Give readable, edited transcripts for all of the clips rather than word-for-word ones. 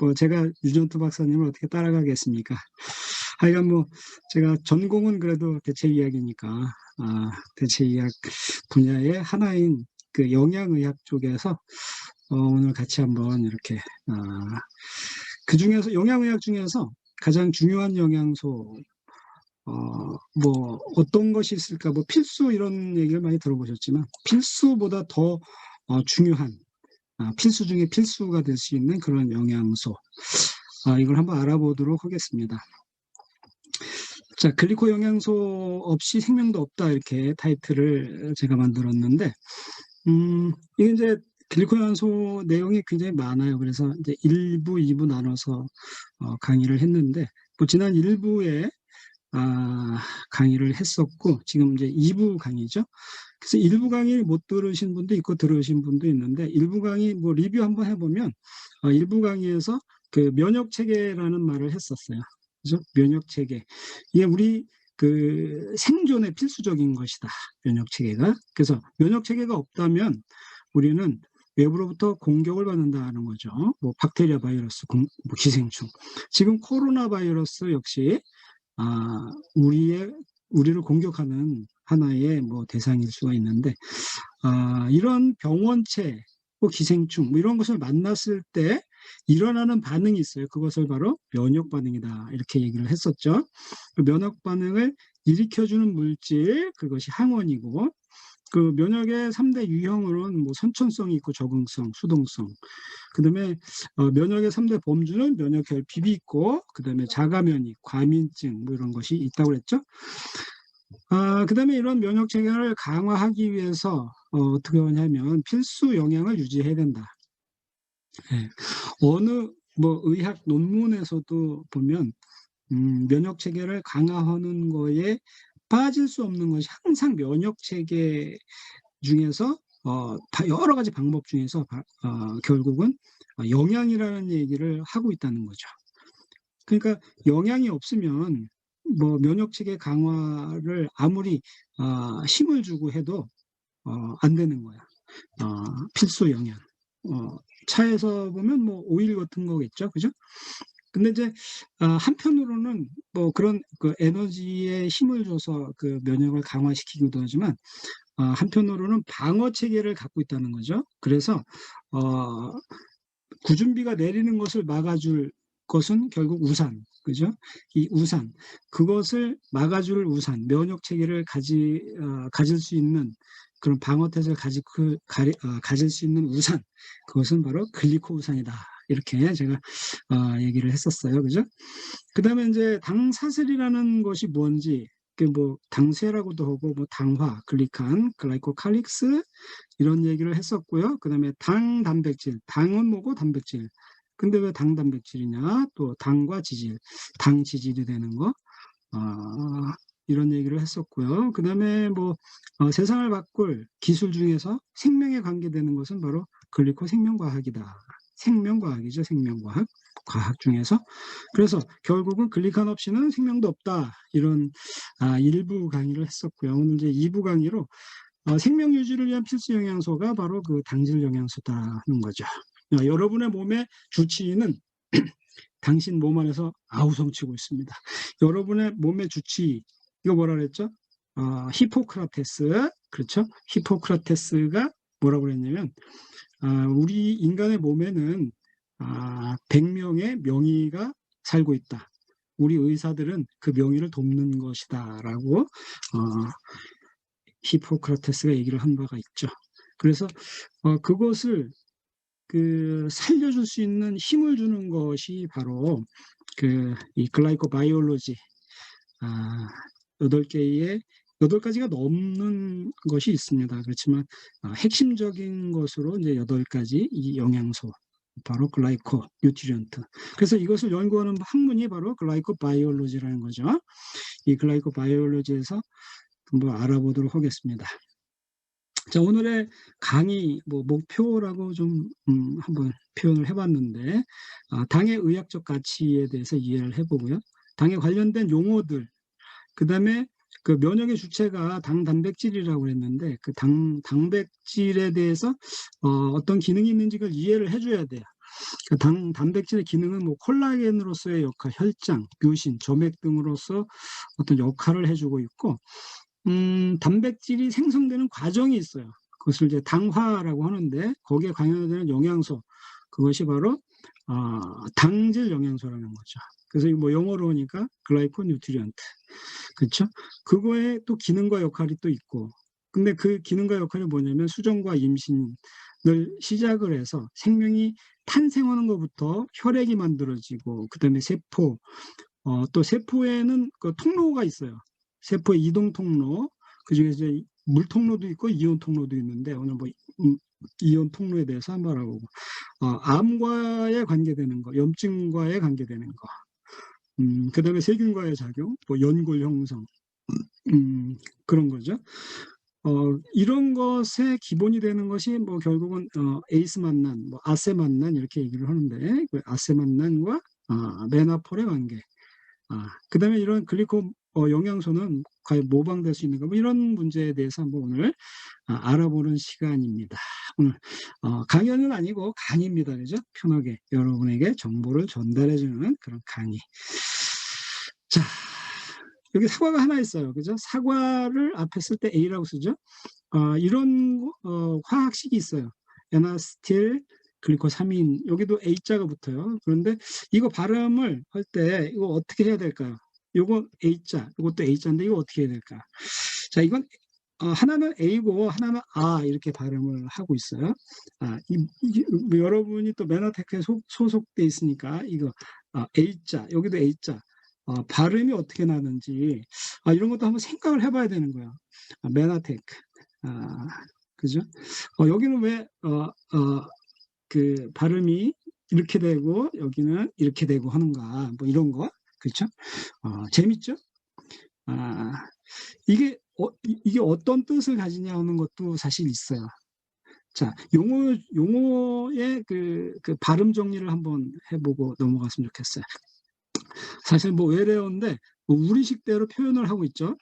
뭐 제가 유전투 박사님을 어떻게 따라가겠습니까? 하여간 뭐 제가 전공은 그래도 대체의학이니까 대체의학 분야의 하나인 그 영양의학 쪽에서 오늘 같이 한번 이렇게 그 중에서 영양의학 중에서 가장 중요한 영양소 뭐 어떤 것이 있을까, 뭐 필수 이런 얘기를 많이 들어보셨지만 필수보다 더 중요한 필수 중에 필수가 될 수 있는 그런 영양소, 이걸 한번 알아보도록 하겠습니다. 자, 글리코 영양소 없이 생명도 없다, 이렇게 타이틀을 제가 만들었는데 이게 이제 글리코 영양소 내용이 굉장히 많아요. 그래서 이제 1부, 2부 나눠서 강의를 했는데, 뭐 지난 1부에 강의를 했었고, 지금 이제 2부 강의죠. 그래서 1부 강의 못 들으신 분도 있고 들으신 분도 있는데, 1부 강의 뭐 리뷰 한번 해보면 1부 강의에서 그 면역 체계라는 말을 했었어요. 그죠? 면역 체계. 이게 우리 그 생존에 필수적인 것이다, 면역 체계가. 그래서 면역 체계가 없다면 우리는 외부로부터 공격을 받는다는 거죠. 뭐 박테리아, 바이러스, 뭐 기생충. 지금 코로나 바이러스 역시 우리를 공격하는 하나의 뭐 대상일 수가 있는데, 이런 병원체, 뭐 기생충, 뭐 이런 것을 만났을 때 일어나는 반응이 있어요. 그것을 바로 면역 반응이다, 이렇게 얘기를 했었죠. 그 면역 반응을 일으켜주는 물질, 그것이 항원이고, 그 면역의 3대 유형으로는 뭐 선천성이 있고 적응성, 수동성. 그다음에 면역의 3대 범주는 면역 결핍이 있고, 그다음에 자가면역, 과민증 뭐 이런 것이 있다고 그랬죠. 그다음에 이런 면역 체계를 강화하기 위해서 어떻게 하냐면 필수 영양을 유지해야 된다. 네. 어느 뭐 의학 논문에서도 보면 면역 체계를 강화하는 거에 빠질 수 없는 것이 항상 면역 체계 중에서 여러 가지 방법 중에서 결국은 영양이라는 얘기를 하고 있다는 거죠. 그러니까 영양이 없으면 뭐 면역 체계 강화를 아무리 힘을 주고 해도 안 되는 거야. 필수 영양. 차에서 보면 뭐 오일 같은 거겠죠, 그죠? 근데 이제 한편으로는 뭐 그런 그 에너지에 힘을 줘서 그 면역을 강화시키기도 하지만 한편으로는 방어 체계를 갖고 있다는 거죠. 그래서 구준비가 내리는 것을 막아줄 것은 결국 우산, 그죠? 이 우산, 그것을 막아줄 우산, 면역 체계를 가질 수 있는 그런 방어태세를 가질 수 있는 우산, 그것은 바로 글리코 우산이다, 이렇게 제가 얘기를 했었어요, 그죠? 그 다음에 이제 당사슬이라는 것이 뭔지, 그 뭐 당쇠라고도 하고 뭐 당화, 글리칸, 글라이코칼릭스 이런 얘기를 했었고요. 그 다음에 당 단백질, 당은 뭐고 단백질. 근데 왜 당 단백질이냐? 또 당과 지질, 당 지질이 되는 거, 이런 얘기를 했었고요. 그 다음에 뭐 세상을 바꿀 기술 중에서 생명에 관계되는 것은 바로 글리코 생명과학이다. 생명과학이죠, 생명과학. 과학 중에서. 그래서 결국은 글리칸 없이는 생명도 없다, 이런 일부 강의를 했었고요. 오늘 이제 2부 강의로 생명 유지를 위한 필수 영양소가 바로 그 당질 영양소다는 거죠. 여러분의 몸의 주치의는 당신 몸 안에서 아우성치고 있습니다. 여러분의 몸의 주치의, 이거 뭐라 그랬죠? 히포크라테스. 그렇죠? 히포크라테스가 뭐라고 그랬냐면 우리 인간의 몸에는 100명의 명의가 살고 있다. 우리 의사들은 그 명의를 돕는 것이다, 라고 히포크라테스가 얘기를 한 바가 있죠. 그래서 그것을 살려줄 수 있는 힘을 주는 것이 바로 이 글라이코 바이올로지, 8가지가 넘는 것이 있습니다. 그렇지만 핵심적인 것으로 이제 8가지 이 영양소, 바로 글라이코 뉴트리언트. 그래서 이것을 연구하는 학문이 바로 글라이코 바이올로지라는 거죠. 이 글라이코 바이올로지에서 한번 알아보도록 하겠습니다. 자, 오늘의 강의 뭐 목표라고 좀 한번 표현을 해봤는데, 당의 의학적 가치에 대해서 이해를 해보고요. 당에 관련된 용어들, 그 다음에 그 면역의 주체가 당 단백질이라고 했는데, 그 단백질에 대해서 어떤 기능이 있는지 그걸 이해를 해줘야 돼요. 그러니까 단백질의 기능은 뭐 콜라겐으로서의 역할, 혈장, 묘신, 점액 등으로서 어떤 역할을 해주고 있고, 단백질이 생성되는 과정이 있어요. 그것을 이제 당화라고 하는데 거기에 관여되는 영양소, 그것이 바로 당질 영양소라는 거죠. 그래서 뭐 영어로 하니까 글라이코 뉴트리언트, 그렇죠? 그거에 또 기능과 역할이 또 있고, 근데 그 기능과 역할이 뭐냐면 수정과 임신을 시작을 해서 생명이 탄생하는 것부터 혈액이 만들어지고, 그다음에 세포, 또 세포에는 그 통로가 있어요. 세포의 이동 통로, 그중에 이제 물 통로도 있고 이온 통로도 있는데 오늘 뭐 이온 통로에 대해서 한번 알아보고, 암과에 관계되는 거, 염증과에 관계되는 거, 그다음에 세균과의 작용, 뭐 연골 형성, 그런 거죠. 이런 것에 기본이 되는 것이 뭐 결국은 에이스만난, 뭐 아세만난 이렇게 얘기를 하는데, 그 아세만난과 메나폴의 관계, 그다음에 이런 글리코 영양소는 과연 모방될 수 있는가, 뭐 이런 문제에 대해서 한번 오늘 알아보는 시간입니다. 오늘 강연은 아니고 강의입니다, 그죠? 편하게 여러분에게 정보를 전달해주는 그런 강의. 자, 여기 사과가 하나 있어요, 그죠? 사과를 앞에 쓸 때 A라고 쓰죠. 이런 화학식이 있어요. 에나스틸 글리코사민, 여기도 A자가 붙어요. 그런데 이거 발음을 할 때 이거 어떻게 해야 될까요? 이거 A자, 이것도 A자인데 이거 어떻게 해야 될까? 자, 이건 하나는 A고 하나는 이렇게 발음을 하고 있어요. 뭐 여러분이 또 메나테크에 소속돼 있으니까 이거 A자, 여기도 A자, 발음이 어떻게 나는지 이런 것도 한번 생각을 해봐야 되는 거야. 메나테크, 그죠? 여기는 왜 그 발음이 이렇게 되고 여기는 이렇게 되고 하는가, 뭐 이런 거, 그렇죠? 재밌죠? 이게 어떤 뜻을 가지냐 하는 것도 사실 있어요. 자, 용어의 그 발음 정리를 한번 해보고 넘어갔으면 좋겠어요. 사실 뭐 외래어인데 뭐 우리식대로 표현을 하고 있죠.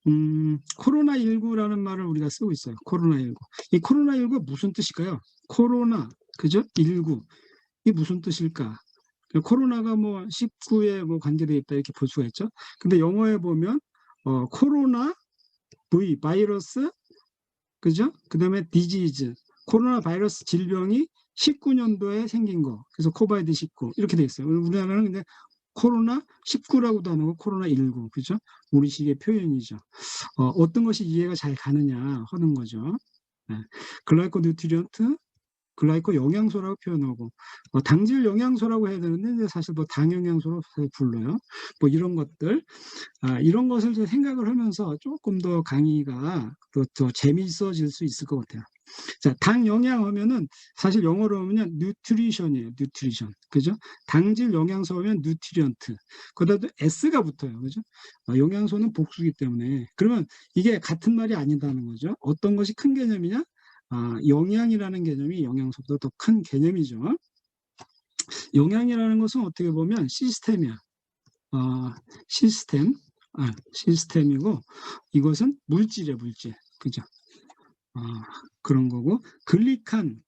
코로나19라는 말을 우리가 쓰고 있어요. 코로나19. 이 코로나19가 무슨 뜻일까요? 코로나, 그죠? 19. 이게 무슨 뜻일까? 코로나가 뭐 19에 뭐 관계되어 있다 이렇게 볼 수가 있죠. 근데 영어에 보면 코로나 V, 바이러스, 그죠? 그 다음에 디지즈, 코로나 바이러스 질병이 19년도에 생긴 거. 그래서 코바이드 19 이렇게 돼 있어요. 우리나라는 근데 코로나 19라고도 안 하고 코로나 19, 그죠? 우리식의 표현이죠. 어떤 것이 이해가 잘 가느냐 하는 거죠. 네. 글라이코 뉴트리언트, 글라이코 영양소라고 표현하고, 당질 영양소라고 해야 되는데 이제 사실 뭐 당 영양소로 불러요. 뭐 이런 것들, 이런 것을 생각을 하면서 조금 더 강의가 더 재미있어질 수 있을 것 같아요. 자, 당 영양 하면은 사실 영어로 하면 뉴트리션이에요. 뉴트리션, 그죠? 당질 영양소 하면 뉴트리언트. 거기다도 S가 붙어요, 그죠? 영양소는 복수기 때문에. 그러면 이게 같은 말이 아니다는 거죠. 어떤 것이 큰 개념이냐? 영양이라는 개념이 영양소보다 더 큰 개념이죠. 영양이라는 것은 어떻게 보면 시스템이야. 시스템이고, 이것은 물질이야, 물질. 그죠? 그런 거고, 글루칸,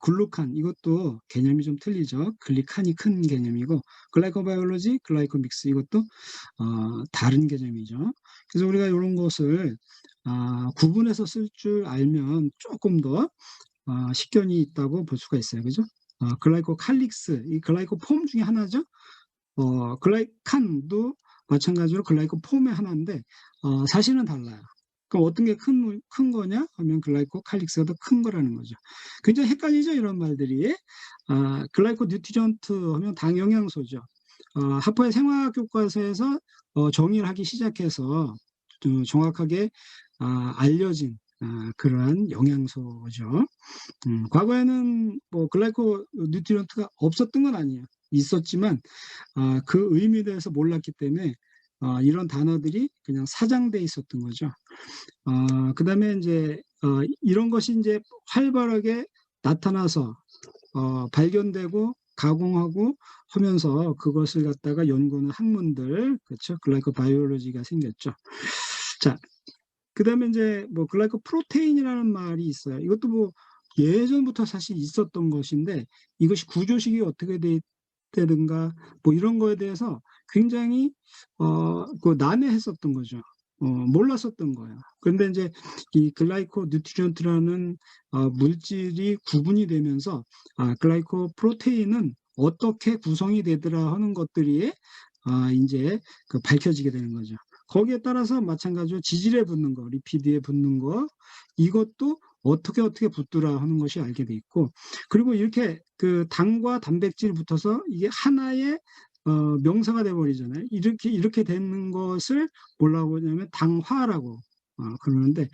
이것도 개념이 좀 틀리죠. 글리칸이 큰 개념이고, 글라이코바이올로지, 글라이코믹스, 이것도 다른 개념이죠. 그래서 우리가 이런 것을 구분해서 쓸 줄 알면 조금 더 식견이 있다고 볼 수가 있어요. 그죠? 글라이코칼릭스, 이 글라이코폼 중에 하나죠. 글라이칸도 마찬가지로 글라이코폼의 하나인데 사실은 달라요. 그럼 어떤 게 큰 거냐 하면 글라이코칼릭스가 더 큰 거라는 거죠. 굉장히 헷갈리죠, 이런 말들이. 글라이코 뉴트리언트 하면 당 영양소죠. 하퍼의 생화학 교과서에서 정의를 하기 시작해서 정확하게 알려진 그러한 영양소죠. 과거에는 뭐 글라이코 뉴트리언트가 없었던 건 아니에요. 있었지만 그 의미에 대해서 몰랐기 때문에 이런 단어들이 그냥 사장돼 있었던 거죠. 그 다음에 이제 이런 것이 이제 활발하게 나타나서 발견되고 가공하고 하면서 그것을 갖다가 연구하는 학문들, 그렇죠? 글라이코 바이올로지가 생겼죠. 자, 그 다음에 이제 뭐 글라이코 프로테인이라는 말이 있어요. 이것도 뭐 예전부터 사실 있었던 것인데 이것이 구조식이 어떻게 돼 있다든가 뭐 이런 거에 대해서 굉장히 난해했었던 거죠. 몰랐었던 거예요. 그런데 인제 이 글라이코 뉴트리언트라는 물질이 구분이 되면서 글라이코 프로테인은 어떻게 구성이 되더라 하는 것들이 인제 밝혀지게 되는 거죠. 거기에 따라서 마찬가지로 지질에 붙는 거, 리피드에 붙는 거 이것도 어떻게 붙더라 하는 것이 알게 돼 있고 그리고 이렇게 당과 단백질이 붙어서 이게 하나의 명사가 돼 버리잖아요. 이렇게 되는 것을 뭐라고 하냐면 당화라고 그러는데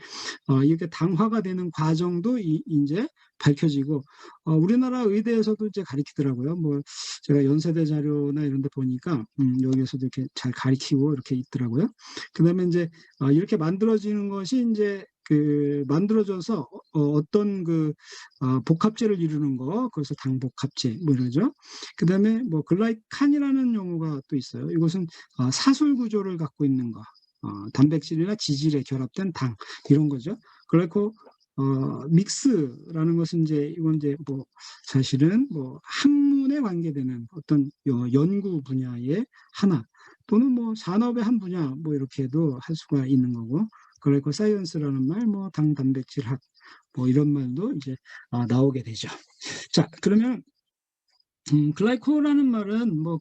이렇게 당화가 되는 과정도 인제 밝혀지고 우리나라 의대에서도 이제 가르치더라고요. 뭐 제가 연세대 자료나 이런 데 보니까 여기에서도 이렇게 잘 가르치고 이렇게 있더라고요. 그다음에 인제 이렇게 만들어지는 것이 인제 만들어져서 어떤 복합제를 이루는 거 그래서 당복합제 뭐 이러죠. 그다음에 뭐 글라이칸이라는 용어가 또 있어요. 이것은 사술 구조를 갖고 있는 거. 단백질이나 지질에 결합된 당 이런 거죠. 글라이코 믹스라는 것은 이건 뭐 사실은 뭐 학문에 관계되는 어떤 연구 분야의 하나 또는 뭐 산업의 한 분야 뭐 이렇게도 할 수가 있는 거고 글라이코 사이언스라는 말, 뭐 당 단백질학 뭐 이런 말도 이제 나오게 되죠. 자, 그러면 글라이코라는 말은 뭐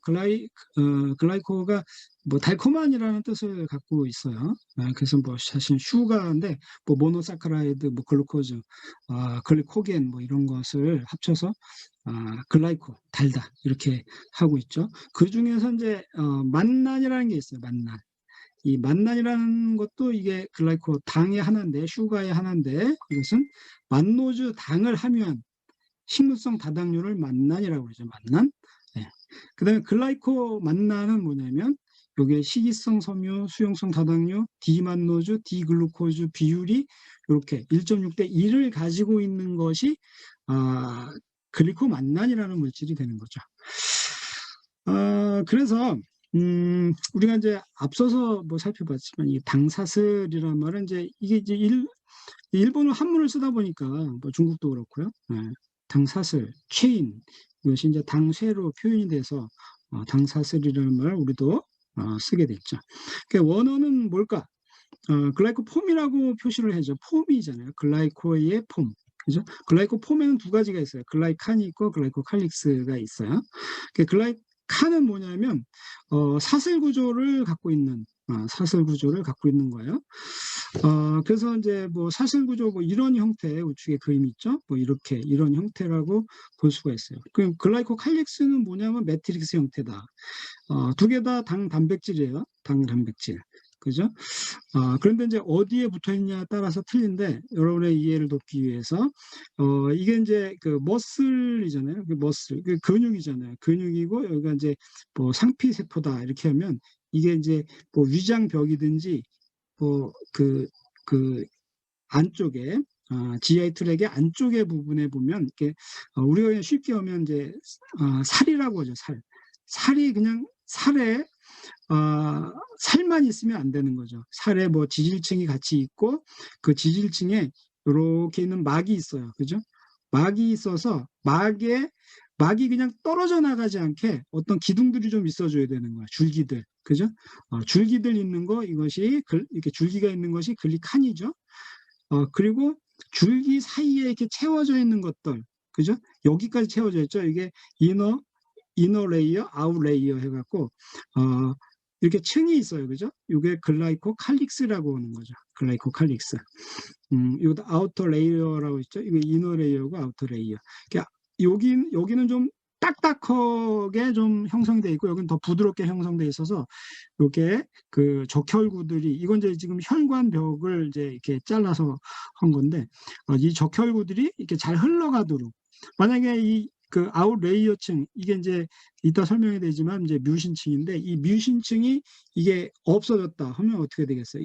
글라이코가 뭐 달콤한이라는 뜻을 갖고 있어요. 그래서 뭐 사실 슈가인데 뭐 모노사카라이드, 뭐 글루코즈, 글리코겐 뭐 이런 것을 합쳐서 글라이코, 달다 이렇게 하고 있죠. 그 중에서 이제 만난이라는 게 있어요. 만난. 이 만난이라는 것도 이게 글라이코 당의 하나인데 슈가의 하나인데 이것은 만노주 당을 함유한 식물성 다당류를 만난이라고 그러죠. 만난. 네. 그다음에 글라이코 만난은 뭐냐면 요게 식이성 섬유, 수용성 다당류, 디만노주, 디글루코즈 비율이 요렇게 1.6대 1을 가지고 있는 것이 글리코 만난이라는 물질이 되는 거죠. 그래서 우리가 이제 앞서서 뭐 살펴봤지만 이 당사슬이라는 말은 이게 이제 일본어 한문을 쓰다 보니까 뭐 중국도 그렇고요. 당사슬, 체인 이것이 이제 당쇠로 표현이 돼서 당사슬이라는 말을 우리도 쓰게 됐죠. 그러니까 원어는 뭘까? 글라이코 폼이라고 표시를 해죠. 폼이잖아요. 글라이코의 폼. 그죠? 글라이코 폼에는 두 가지가 있어요. 글라이칸이 있고 글라이코 칼릭스가 있어요. 글라이칸은 뭐냐면 사슬 구조를 갖고 있는 거예요. 그래서 이제 뭐 사슬 구조 뭐 이런 형태의 우측에 그림이 있죠. 뭐 이렇게 이런 형태라고 볼 수가 있어요. 그럼 글라이코 칼릭스는 뭐냐면 매트릭스 형태다. 두 개 다 당 단백질이에요. 당 단백질. 그죠? 그런데 이제 어디에 붙어 있냐에 따라서 틀린데 여러분의 이해를 돕기 위해서 이게 이제 머슬이잖아요. 머슬, 근육이잖아요. 근육이고 여기가 이제 뭐 상피세포다 이렇게 하면 이게 이제 뭐 위장벽이든지 뭐 안쪽에 GI 트랙의 안쪽의 부분에 보면 이렇게 우리가 그냥 쉽게 하면 이제 살이라고 하죠. 살이 그냥 살에 살만 있으면 안 되는 거죠. 살에 뭐 지질층이 같이 있고 그 지질층에 이렇게 있는 막이 있어요. 그죠? 막이 있어서 막이 그냥 떨어져 나가지 않게 어떤 기둥들이 좀 있어줘야 되는 거야. 줄기들. 그죠? 줄기들 있는 거 이것이 이렇게 줄기가 있는 것이 글리칸이죠. 그리고 줄기 사이에 이렇게 채워져 있는 것들. 그죠? 여기까지 채워져 있죠. 이게 이너 레이어, 아웃 레이어 해갖고 이렇게 층이 있어요. 그죠? 이게 글라이코 칼릭스라고 하는 거죠. 글라이코 칼릭스. 이것도 아우터 레이어라고 있죠. 이거 이너 레이어고 아우터 레이어. 그러니까 여기는 좀 딱딱하게 좀 형성돼 있고 여기는 더 부드럽게 형성돼 있어서 이게 적혈구들이 이건 이제 지금 혈관벽을 이제 이렇게 잘라서 한 건데 이 적혈구들이 이렇게 잘 흘러가도록 만약에 아웃 레이어층 이게 이제 이따 설명이 되지만 이제 뮤신층인데 이 뮤신층이 이게 없어졌다 하면 어떻게 되겠어요?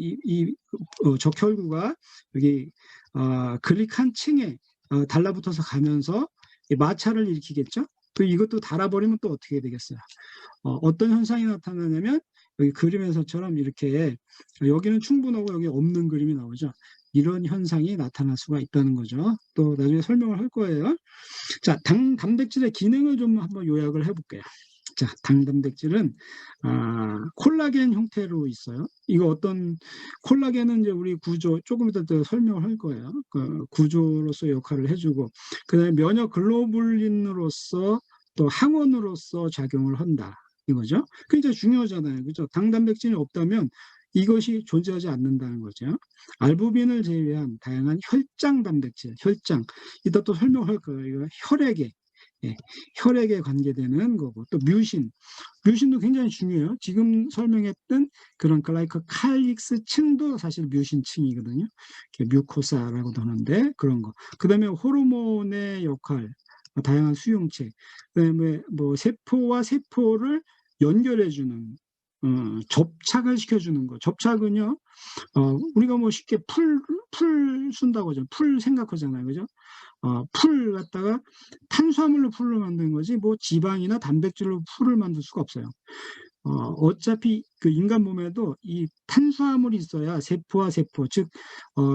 적혈구가 여기 글리칸 층에 달라붙어서 가면서 마찰을 일으키겠죠? 또 이것도 달아버리면 또 어떻게 되겠어요? 어떤 현상이 나타나냐면 여기 그림에서처럼 이렇게 여기는 충분하고 여기 없는 그림이 나오죠. 이런 현상이 나타날 수가 있다는 거죠. 또 나중에 설명을 할 거예요. 자, 단백질의 기능을 좀 한번 요약을 해볼게요. 자, 단백질은 콜라겐 형태로 있어요. 이거 어떤 콜라겐은 이제 우리 구조 조금 이따 또 설명을 할 거예요. 그 구조로서 역할을 해주고, 그다음에 면역 글로불린으로서 또 항원으로서 작용을 한다. 이거죠. 굉장히 중요하잖아요. 그죠? 단백질이 없다면 이것이 존재하지 않는다는 거죠. 알부민을 제외한 다양한 혈장 단백질, 혈장. 이따 또 설명할 거예요. 이거 혈액에, 예, 혈액에 관계되는 거고, 또 뮤신도 굉장히 중요해요. 지금 설명했던 그런 글라이코칼릭스 층도 사실 뮤신층이거든요. 뮤코사라고도 하는데 그런 거. 그다음에 호르몬의 역할, 다양한 수용체, 그다음에 뭐 세포와 세포를 연결해주는 접착을 시켜주는 거. 접착은요, 우리가 뭐 쉽게 풀 쓴다고 하죠. 풀 생각하잖아요. 그죠? 풀 갖다가 탄수화물로 풀을 만드는 거지, 뭐 지방이나 단백질로 풀을 만들 수가 없어요. 어차피 그 인간 몸에도 이 탄수화물이 있어야 세포와 세포, 즉,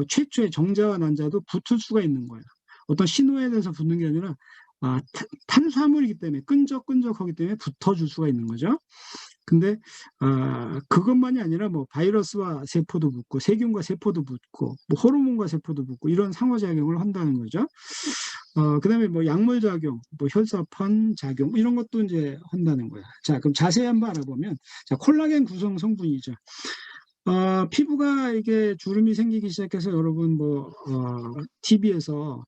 최초의 정자와 난자도 붙을 수가 있는 거예요. 어떤 신호에 대해서 붙는 게 아니라, 탄수화물이기 때문에, 끈적끈적하기 때문에 붙어줄 수가 있는 거죠. 근데 그것만이 아니라 뭐 바이러스와 세포도 붙고 세균과 세포도 붙고 뭐 호르몬과 세포도 붙고 이런 상호작용을 한다는 거죠. 그다음에 뭐 약물작용, 뭐 혈사판 작용 이런 것도 이제 한다는 거야. 자, 그럼 자세히 한번 알아보면, 자, 콜라겐 구성 성분이죠. 피부가 이게 주름이 생기기 시작해서 여러분 뭐 TV에서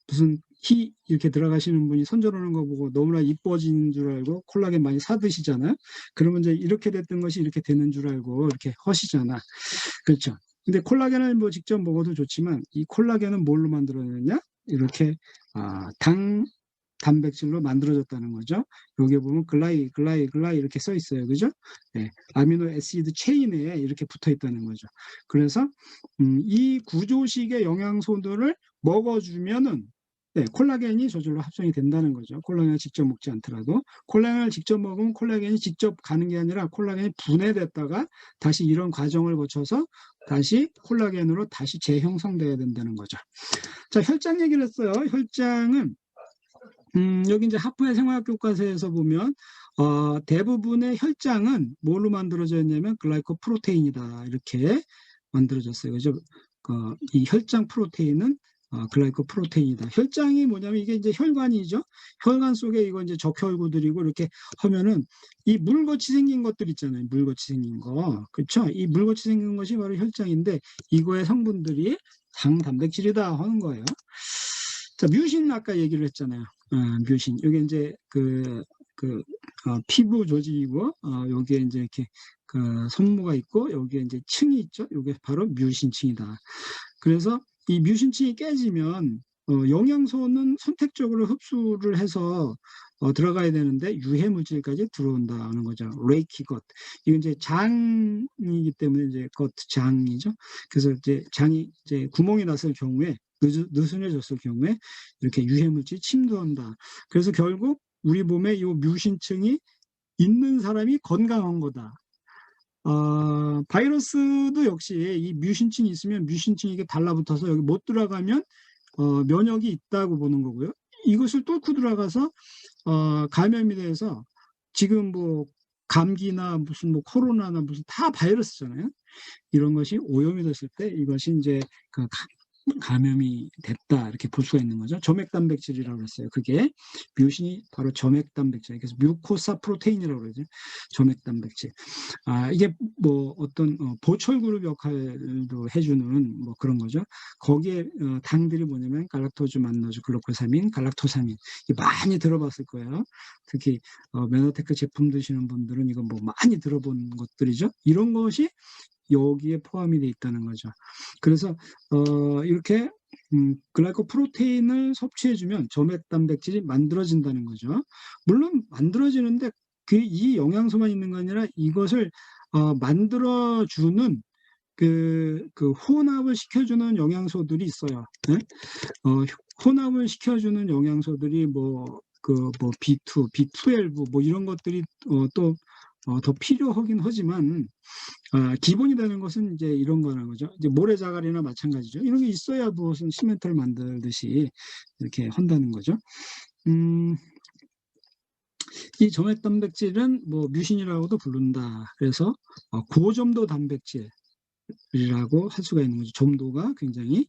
무슨 희 이렇게 들어가시는 분이 손절하는 거 보고 너무나 이뻐진 줄 알고 콜라겐 많이 사드시잖아요. 그러면 이제 이렇게 됐던 것이 이렇게 되는 줄 알고 이렇게 하시잖아. 그렇죠. 근데 콜라겐을 뭐 직접 먹어도 좋지만 이 콜라겐은 뭘로 만들어내느냐? 이렇게 단백질로 만들어졌다는 거죠. 여기 보면 글라이 이렇게 써 있어요. 그죠? 네. 아미노 애시드 체인에 이렇게 붙어 있다는 거죠. 그래서 이 구조식의 영양소들을 먹어주면은, 네, 콜라겐이 저절로 합성이 된다는 거죠. 콜라겐을 직접 먹지 않더라도. 콜라겐을 직접 먹으면 콜라겐이 직접 가는 게 아니라 콜라겐이 분해됐다가 다시 이런 과정을 거쳐서 다시 콜라겐으로 다시 재형성돼야 된다는 거죠. 자, 혈장 얘기를 했어요. 혈장은 여기 이제 하프의 생화학 교과서에서 보면 대부분의 혈장은 뭘로 만들어져 있냐면 글라이코프로테인이다 이렇게 만들어졌어요. 그죠? 이 혈장 프로테인은 글라이코프로테인이다. 혈장이 뭐냐면 이게 이제 혈관이죠. 혈관 속에 이거 이제 적혈구들이고 이렇게 하면은 이 물같이 생긴 것들 있잖아요. 물같이 생긴 거. 그렇죠? 이 물같이 생긴 것이 바로 혈장인데 이거의 성분들이 단백질이다 하는 거예요. 자, 뮤신 아까 얘기를 했잖아요. 뮤신. 여기 이제 피부 조직이고, 여기에 이제 이렇게 손모가 있고, 여기에 이제 층이 있죠. 이게 바로 뮤신층이다. 그래서 이 뮤신층이 깨지면, 영양소는 선택적으로 흡수를 해서 들어가야 되는데 유해물질까지 들어온다는 거죠. 레이키것. 이건 이제 장이기 때문에 이제 장이죠. 그래서 이제 장이 이제 구멍이 났을 경우에 느슨해졌을 경우에 이렇게 유해물질이 침투한다. 그래서 결국 우리 몸에 이 뮤신층이 있는 사람이 건강한 거다. 바이러스도 역시 이 뮤신층이 있으면 뮤신층이 이게 달라붙어서 여기 못 들어가면 면역이 있다고 보는 거고요. 이것을 뚫고 들어가서 감염이 돼서 지금 뭐 감기나 무슨 뭐 코로나나 무슨 다 바이러스잖아요. 이런 것이 오염이 됐을 때 이것이 이제 감염이 됐다 이렇게 볼 수가 있는 거죠. 점액단백질이라고 그랬어요. 그게 뮤신이 바로 점액단백질, 그래서 뮤코사 프로테인이라고 그러죠. 점액단백질. 이게 뭐 어떤 보철그룹 역할도 해주는 뭐 그런 거죠. 거기에 당들이 뭐냐면 갈락토즈, 만노즈, 글루코사민, 갈락토사민. 많이 들어봤을 거예요. 특히 메노테크 제품 드시는 분들은 이거 뭐 많이 들어본 것들이죠. 이런 것이 여기에 포함이 돼 있다는 거죠. 그래서 이렇게 글라이코프로테인을 섭취해주면 점액단백질이 만들어진다는 거죠. 물론 만들어지는데 이 영양소만 있는 거 아니라 이것을 만들어주는 혼합을 시켜주는 영양소들이 있어요. 네? 혼합을 시켜주는 영양소들이 B2, B12 뭐 이런 것들이 또 더 필요하긴 하지만 기본이 되는 것은 이제 이런 거라는 거죠. 이제 모래자갈이나 마찬가지죠. 이런 게 있어야 무슨 시멘트를 만들듯이 이렇게 한다는 거죠. 음, 이 점액 단백질은 뭐 뮤신이라고도 부른다. 그래서 고점도 단백질이라고 할 수가 있는 거죠. 점도가 굉장히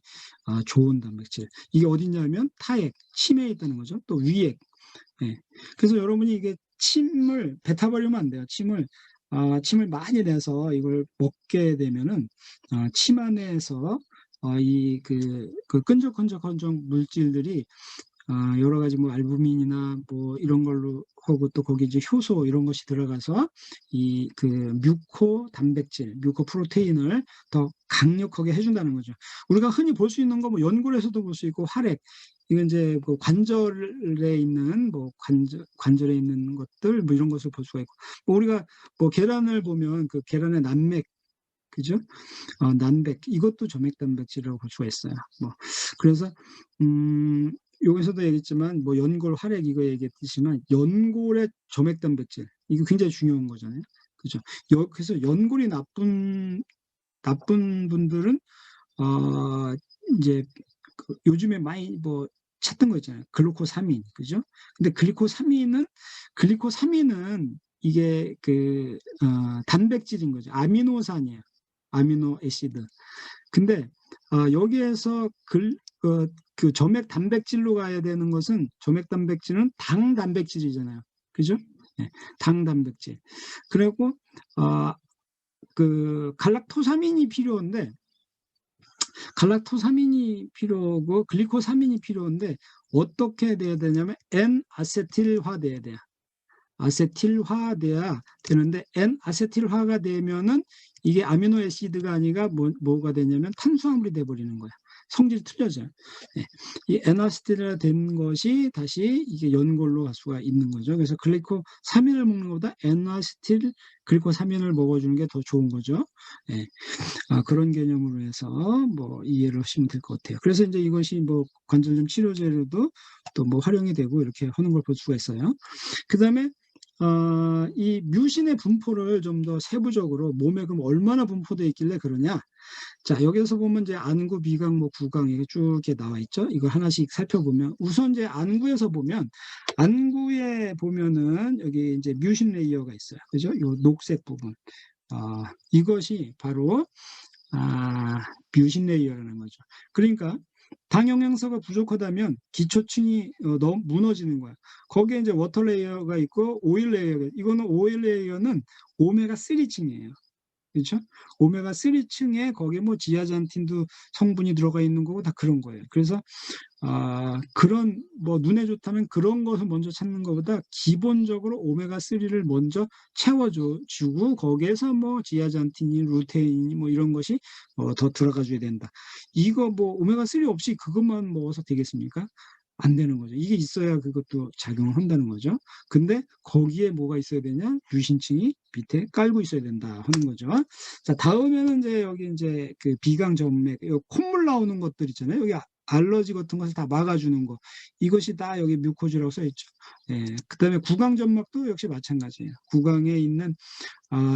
좋은 단백질. 이게 어디냐면 타액, 침에 있다는 거죠. 또 위액. 예. 그래서 여러분이 이게 침을 뱉어버리면 안 돼요. 침을 많이 내서 이걸 먹게 되면은 침 안에서 그 끈적끈적한 물질들이 여러 가지 뭐 알부민이나 뭐 이런 걸로 하고 또 거기 이제 효소 이런 것이 들어가서 이 그 뮤코 단백질, 뮤코 프로테인을 더 강력하게 해준다는 거죠. 우리가 흔히 볼 수 있는 거 뭐 연골에서도 볼 수 있고 활액, 이건 이제 그 관절에 있는 뭐 관절에 있는 것들 뭐 이런 것을 볼 수가 있고, 뭐 우리가 뭐 계란을 보면 그 계란의 난맥, 그죠? 난백 이것도 점액 단백질이라고 볼 수가 있어요. 뭐 그래서 여기서도 얘기했지만 뭐 연골 활액 이거 얘기했지만 연골의 점액 단백질 이거 굉장히 중요한 거잖아요. 그죠? 그래서 연골이 나쁜 분들은 이제 요즘에 많이 뭐 찾던 거 있잖아요. 글루코사민, 그죠? 근데 글리코사민은 이게 단백질인 거죠. 아미노산이에요. 아미노 애시드. 근데 여기에서 그 점액 단백질로 가야 되는 것은 점액 단백질은 당 단백질이잖아요. 그죠? 네, 당 단백질. 그리고 그 갈락토사민이 필요한데 갈락토사민이 필요하고 글리코사민이 필요한데 어떻게 돼야 되냐면 N아세틸화 돼야 돼요. 아세틸화 돼야 되는데 N아세틸화가 되면은 이게 아미노애시드가 아니라 뭐가 되냐면 탄수화물이 돼버리는 거야. 성질이 틀려져요. 네. 이 N아세틸화 된 것이 다시 이게 연골로 갈 수가 있는 거죠. 그래서 글리코사민을 먹는 것보다 N아세틸 글리코사민을 먹어주는 게 더 좋은 거죠. 네. 그런 개념으로 해서 뭐 이해를 하시면 될 것 같아요. 그래서 이제 이것이 뭐 관절염 치료제로도 또 뭐 활용이 되고 이렇게 하는 걸 볼 수가 있어요. 그 다음에 이 뮤신의 분포를 좀 더 세부적으로 몸에 그럼 얼마나 분포되어 있길래 그러냐. 자, 여기서 보면 이제 안구, 비강, 뭐 구강 이게 쭉 이렇게 나와 있죠. 이걸 하나씩 살펴보면 우선 이제 안구에서 보면 안구에 보면은 여기 이제 뮤신 레이어가 있어요. 그죠? 요 녹색 부분. 이것이 바로 뮤신 레이어라는 거죠. 그러니까 당 영양소가 부족하다면 기초층이 너무 무너지는 거야. 거기에 이제 워터 레이어가 있고 오일 레이어가 이거는 오일 레이어는 오메가 3층이에요. 그렇죠? 오메가 3층에 거기에 뭐 지아잔틴도 성분이 들어가 있는 거고 다 그런 거예요. 그래서 그런 뭐 눈에 좋다면 그런 것을 먼저 찾는 것보다 기본적으로 오메가 3를 먼저 채워주고 거기에서 뭐 지아잔틴이 루테인이 뭐 이런 것이 더 들어가 줘야 된다. 이거 뭐 오메가 3 없이 그것만 먹어서 되겠습니까? 안 되는 거죠. 이게 있어야 그것도 작용을 한다는 거죠. 근데 거기에 뭐가 있어야 되냐? 유신층이 밑에 깔고 있어야 된다 하는 거죠. 자, 다음에는 이제 여기 이제 그 비강 점맥, 콧물 나오는 것들 있잖아요. 여기 알러지 같은 것을 다 막아주는 거. 이것이 다 여기 뮤코즈라고 써 있죠. 예, 그다음에 구강 점막도 역시 마찬가지예요. 구강에 있는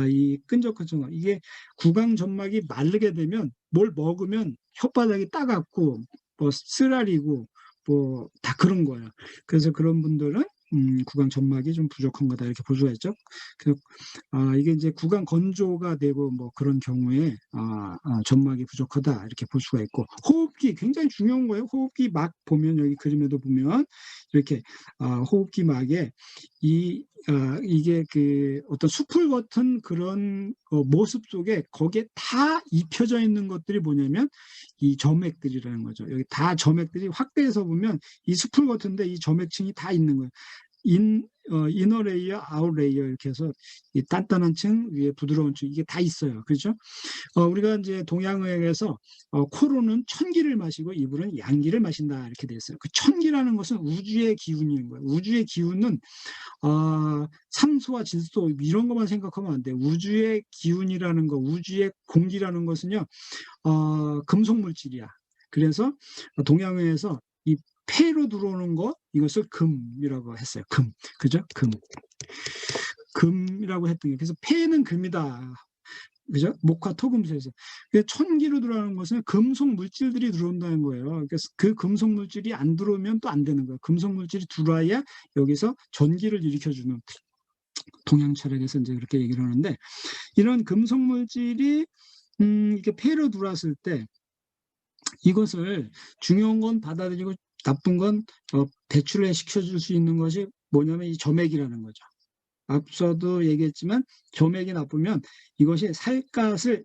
이 끈적끈적 이게 구강 점막이 마르게 되면 뭘 먹으면 혓바닥이 따갑고 뭐 쓰라리고 뭐 다 그런 거예요. 그래서 그런 분들은 구강 점막이 좀 부족한 거다 이렇게 볼 수가 있죠. 그래서 이게 이제 구강 건조가 되고 뭐 그런 경우에 점막이 부족하다 이렇게 볼 수가 있고 호흡기 굉장히 중요한 거예요. 호흡기 막 보면 여기 그림에도 보면 이렇게 호흡기 막에 이게 그 어떤 수풀 같은 그런 모습 속에 거기에 다 입혀져 있는 것들이 뭐냐면 이 점액들이라는 거죠. 여기 다 점액들이 확대해서 보면 이 수풀 같은데 이 점액층이 다 있는 거예요. 이너 레이어, 아웃 레이어 이렇게 해서 이 단단한 층 위에 부드러운 층 이게 다 있어요. 그렇죠? 우리가 이제 동양의학에서 코로는 천기를 마시고 입으로는 양기를 마신다 이렇게 돼 있어요. 그 천기라는 것은 우주의 기운인 거예요. 우주의 기운은 산소와 질소 이런 것만 생각하면 안 돼요. 우주의 기운이라는 거, 우주의 공기라는 것은요, 금속 물질이야. 그래서 동양의에서 이 폐로 들어오는 거 이것을 금이라고 했어요. 금, 그죠? 금. 금이라고 했던 게, 그래서 폐는 금이다. 그죠? 목화 토금수에서. 천기로 들어가는 것은 금속 물질들이 들어온다는 거예요. 그래서 그 금속 물질이 안 들어오면 또 안 되는 거예요. 금속 물질이 들어와야 여기서 전기를 일으켜주는, 동양 철학에서 이제 그렇게 얘기를 하는데, 이런 금속 물질이 이렇게 폐로 들어왔을 때 이것을 중요한 건 받아들이고 나쁜 건 배출을 시켜줄 수 있는 것이 뭐냐면 이 점액이라는 거죠. 앞서도 얘기했지만 점액이 나쁘면 이것이 살갗을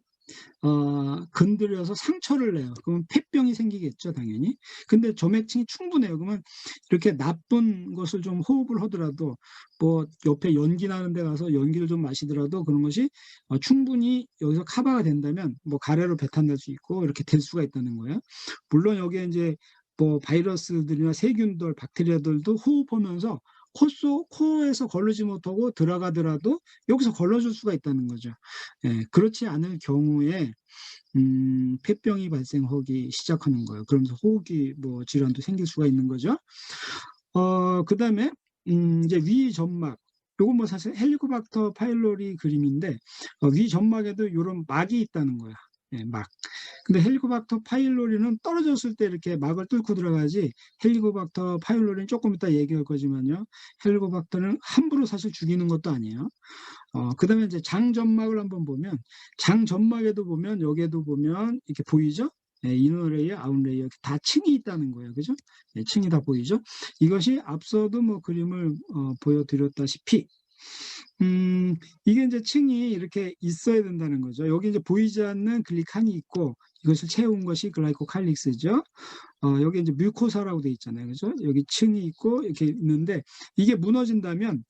건드려서 상처를 내요. 그러면 폐병이 생기겠죠, 당연히. 근데 점액층이 충분해요. 그러면 이렇게 나쁜 것을 좀 호흡을 하더라도, 뭐 옆에 연기 나는 데 가서 연기를 좀 마시더라도 그런 것이 충분히 여기서 커버가 된다면 뭐 가래로 배탈 날 수 있고 이렇게 될 수가 있다는 거예요. 물론 여기에 이제 뭐 바이러스들이나 세균들, 박테리아들도 호흡하면서 코에서 걸르지 못하고 들어가더라도 여기서 걸러줄 수가 있다는 거죠. 예, 그렇지 않을 경우에 폐병이 발생하기 시작하는 거예요. 그러면서 호흡기 뭐 질환도 생길 수가 있는 거죠. 그다음에 이제 위 점막. 요건 뭐 사실 헬리코박터 파일로리 그림인데 위 점막에도 이런 막이 있다는 거야. 예, 막. 근데 헬리코박터 파일로리는 떨어졌을 때 이렇게 막을 뚫고 들어가지, 헬리코박터 파일로리는 조금 이따 얘기할 거지만요. 헬리코박터는 함부로 사실 죽이는 것도 아니에요. 그다음에 이제 장점막을 한번 보면, 장점막에도 보면 여기에도 보면 이렇게 보이죠? 네, 이너 레이어, 아웃 레이어 다 층이 있다는 거예요. 그죠? 네, 층이 다 보이죠? 이것이 앞서도 뭐 그림을 보여드렸다시피 이게 이제 층이 이렇게 있어야 된다는 거죠. 여기 이제 보이지 않는 글리칸이 있고 이것을 채운 것이 글라이코칼릭스죠. 여기 이제 뮤코사라고 돼 있잖아요. 그죠? 여기 층이 있고 이렇게 있는데 이게 무너진다면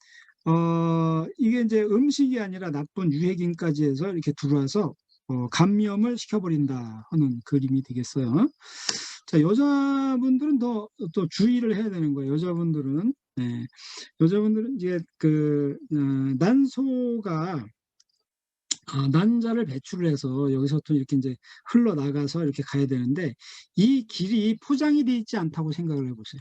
이게 이제 음식이 아니라 나쁜 유해균까지 해서 이렇게 들어와서 감염을 시켜버린다 하는 그림이 되겠어요. 자, 여자분들은 또 주의를 해야 되는 거예요. 여자분들은. 네. 여자분들은 이제 난소가 난자를 배출을 해서 여기서 또 이렇게 이제 흘러나가서 이렇게 가야 되는데 이 길이 포장이 돼 있지 않다고 생각을 해보세요.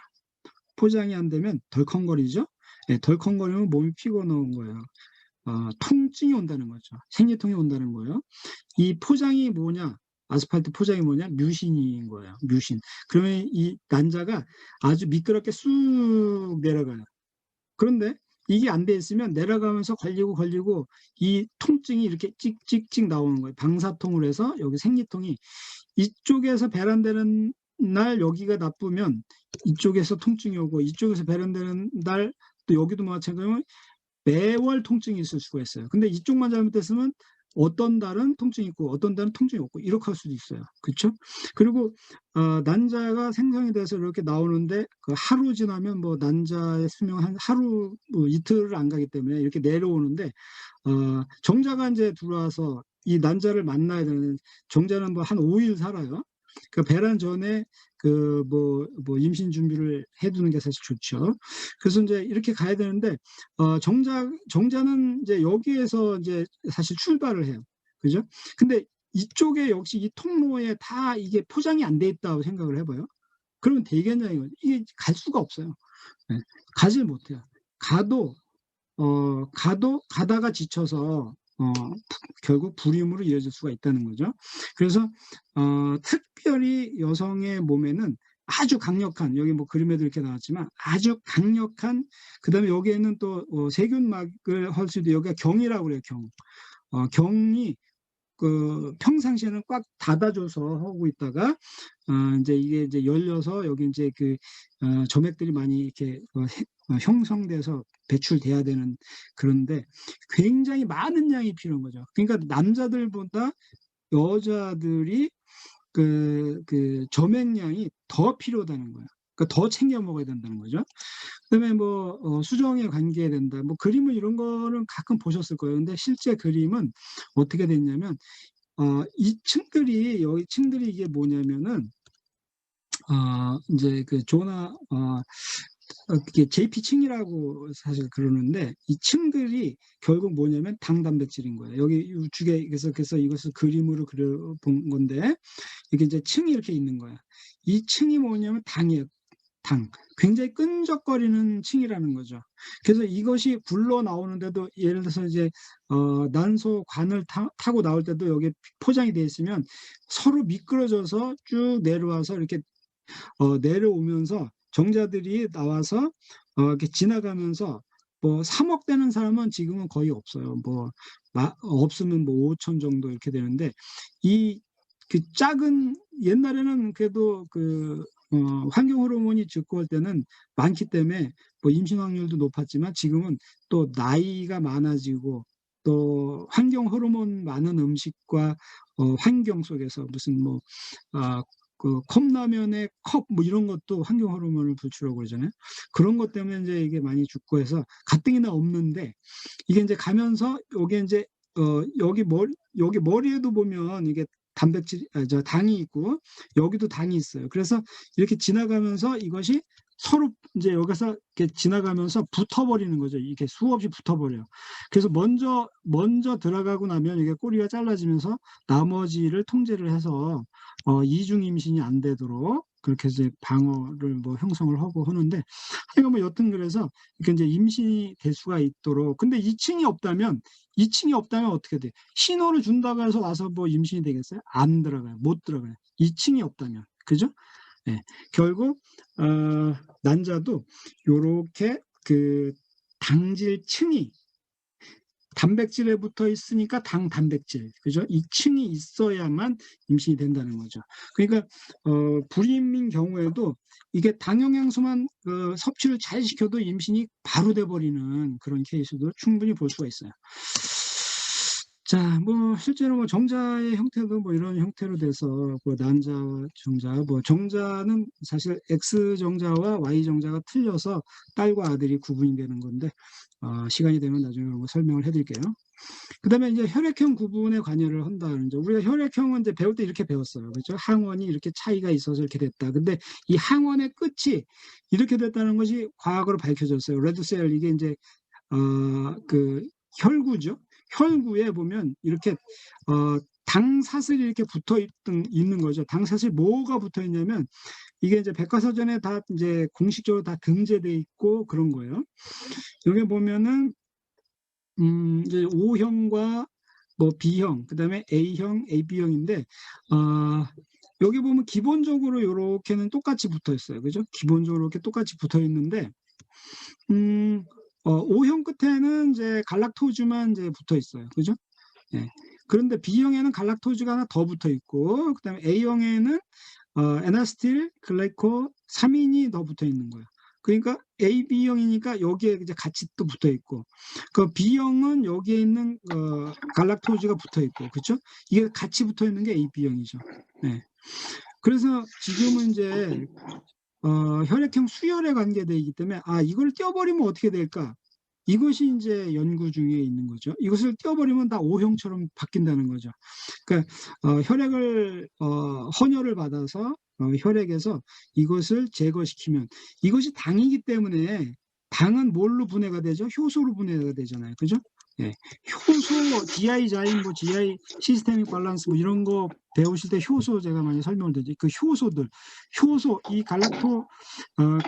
포장이 안 되면 덜컹거리죠? 네, 덜컹거리면 몸이 피곤한 거예요. 통증이 온다는 거죠. 생리통이 온다는 거예요. 이 포장이 뭐냐? 아스팔트 포장이 뭐냐? 뮤신인 거예요. 뮤신. 그러면 이 난자가 아주 미끄럽게 쑥 내려가요. 그런데 이게 안 돼 있으면 내려가면서 걸리고 이 통증이 이렇게 찍찍찍 나오는 거예요. 방사통을 해서 여기 생리통이 이쪽에서 배란되는 날 여기가 나쁘면 이쪽에서 통증이 오고 이쪽에서 배란되는 날 또 여기도 마찬가지로 매월 통증이 있을 수가 있어요. 근데 이쪽만 잘못됐으면 어떤 달은 통증이 있고 어떤 달은 통증이 없고 이렇게 할 수도 있어요. 그렇죠? 그리고 난자가 생성이 돼서 이렇게 나오는데 그 하루 지나면 뭐 난자의 수명 한 하루 뭐 이틀을 안 가기 때문에 이렇게 내려오는데 정자가 이제 들어와서 이 난자를 만나야 되는, 정자는 뭐 한 5일 살아요. 그 배란 전에 뭐 임신 준비를 해두는 게 사실 좋죠. 그래서 이제 이렇게 가야 되는데 정자는 이제 여기에서 이제 사실 출발을 해요. 그죠? 근데 이쪽에 역시 이 통로에 다 이게 포장이 안 돼 있다고 생각을 해봐요. 그러면 되겠냐 이거. 이게 갈 수가 없어요. 네. 가질 못해요. 가다가 지쳐서 결국 불임으로 이어질 수가 있다는 거죠. 그래서 특별히 여성의 몸에는 아주 강력한, 여기 뭐 그림에도 이렇게 나왔지만 아주 강력한, 그다음에 여기에는 또 세균막을 할 수도, 여기가 경이라고 그래요. 경이 평상시에는 꽉 닫아줘서 하고 있다가 이제 이게 이제 열려서 여기 이제 점액들이 많이 이렇게 형성돼서 배출돼야 되는, 그런데 굉장히 많은 양이 필요한 거죠. 그러니까 남자들보다 여자들이 점액량이 더 필요하다는 거예요. 그러니까 더 챙겨 먹어야 된다는 거죠. 그다음에 뭐 수정에 관계된다. 뭐 그림을 이런 거는 가끔 보셨을 거예요. 근데 실제 그림은 어떻게 됐냐면 이 층들이, 여기 층들이 이게 뭐냐면은 이제 이게 JP층이라고 사실 그러는데 이 층들이 결국 뭐냐면 당단백질인 거예요. 여기 우측에 그래서 이것을 그림으로 그려본 건데 이게 이제 층이 이렇게 있는 거야. 이 층이 뭐냐면 당이에요. 당. 굉장히 끈적거리는 층이라는 거죠. 그래서 이것이 굴러 나오는데도 예를 들어서 이제 난소관을 타고 나올 때도 여기 포장이 되어 있으면 서로 미끄러져서 쭉 내려와서 이렇게 내려오면서 정자들이 나와서 이렇게 지나가면서 뭐 3억 되는 사람은 지금은 거의 없어요. 뭐 없으면 뭐 5천 정도 이렇게 되는데 이 그 작은 옛날에는 그래도 그 환경 호르몬이 증가할 때는 많기 때문에 뭐 임신 확률도 높았지만 지금은 또 나이가 많아지고 또 환경 호르몬 많은 음식과 환경 속에서 무슨 뭐 그 컵라면의 컵 뭐 이런 것도 환경 호르몬을 분출하고 그러잖아요. 그런 것 때문에 이제 이게 많이 죽고 해서 가뜩이나 없는데 이게 이제 가면서 요게 이제 여기 머리에도 보면 이게 단백질 저 당이 있고 여기도 당이 있어요. 그래서 이렇게 지나가면서 이것이 서로 이제 여기서 이렇게 지나가면서 붙어버리는 거죠. 이게 수없이 붙어버려요. 그래서 먼저 들어가고 나면 이게 꼬리가 잘라지면서 나머지를 통제를 해서 이중 임신이 안 되도록 그렇게 이제 방어를 뭐 형성을 하고 하는데 하여간 뭐 여튼 그래서 이렇게 이제 임신이 될 수가 있도록 근데 2층이 없다면 어떻게 돼? 신호를 준다고 해서 와서 뭐 임신이 되겠어요? 안 들어가요. 못 들어가요. 2층이 없다면. 그죠? 네. 결국 난자도 요렇게 그 당질층이 단백질에 붙어 있으니까 단백질, 그죠? 이 층이 있어야만 임신이 된다는 거죠. 그러니까 불임인 경우에도 이게 당영양소만 섭취를 잘 시켜도 임신이 바로 돼버리는 그런 케이스도 충분히 볼 수가 있어요. 자, 뭐 실제로 뭐 정자의 형태도 뭐 이런 형태로 돼서 뭐 난자, 정자, 뭐 정자는 사실 X 정자와 Y 정자가 틀려서 딸과 아들이 구분이 되는 건데 시간이 되면 나중에 뭐 설명을 해드릴게요. 그다음에 이제 혈액형 구분에 관여를 한다는 점. 우리가 혈액형은 이제 배울 때 이렇게 배웠어요, 그렇죠? 항원이 이렇게 차이가 있어서 이렇게 됐다. 근데 이 항원의 끝이 이렇게 됐다는 것이 과학으로 밝혀졌어요. 레드셀 이게 이제 그 혈구죠. 혈구에 보면 이렇게 당사슬이 이렇게 있는 거죠. 당사슬 뭐가 붙어 있냐면 이게 이제 백과사전에 다 이제 공식적으로 다 등재돼 있고 그런 거예요. 여기 보면은 이제 O형과 뭐 B형, 그다음에 A형, AB형인데 여기 보면 기본적으로 이렇게는 똑같이 붙어 있어요. 그죠? 기본적으로 이렇게 똑같이 붙어 있는데 O형 끝에는 이제 갈락토즈만 이제 붙어 있어요. 그죠? 예. 그런데 B형에는 갈락토즈가 하나 더 붙어 있고, 그다음에 A형에는 에나스틸, 글라이코, 3인이 더 붙어 있는 거예요. 그러니까 AB형이니까 여기에 이제 같이 또 붙어 있고, 그 B형은 여기에 있는 갈락토즈가 붙어 있고, 그렇죠? 이게 같이 붙어 있는 게 AB형이죠. 네. 그래서 지금은 이제 혈액형 수혈에 관계되어 있기 때문에 이걸 떼어버리면 어떻게 될까? 이것이 이제 연구 중에 있는 거죠. 이것을 떼어버리면 다 O형처럼 바뀐다는 거죠. 그러니까 혈액을 헌혈을 받아서 혈액에서 이것을 제거시키면 이것이 당이기 때문에 당은 뭘로 분해가 되죠? 효소로 분해가 되잖아요. 그죠? 예. 효소, GI 자인, 뭐 GI 시스테믹 밸런스 뭐 이런 거 배우실 때 효소 제가 많이 설명을 드리죠. 그 효소, 이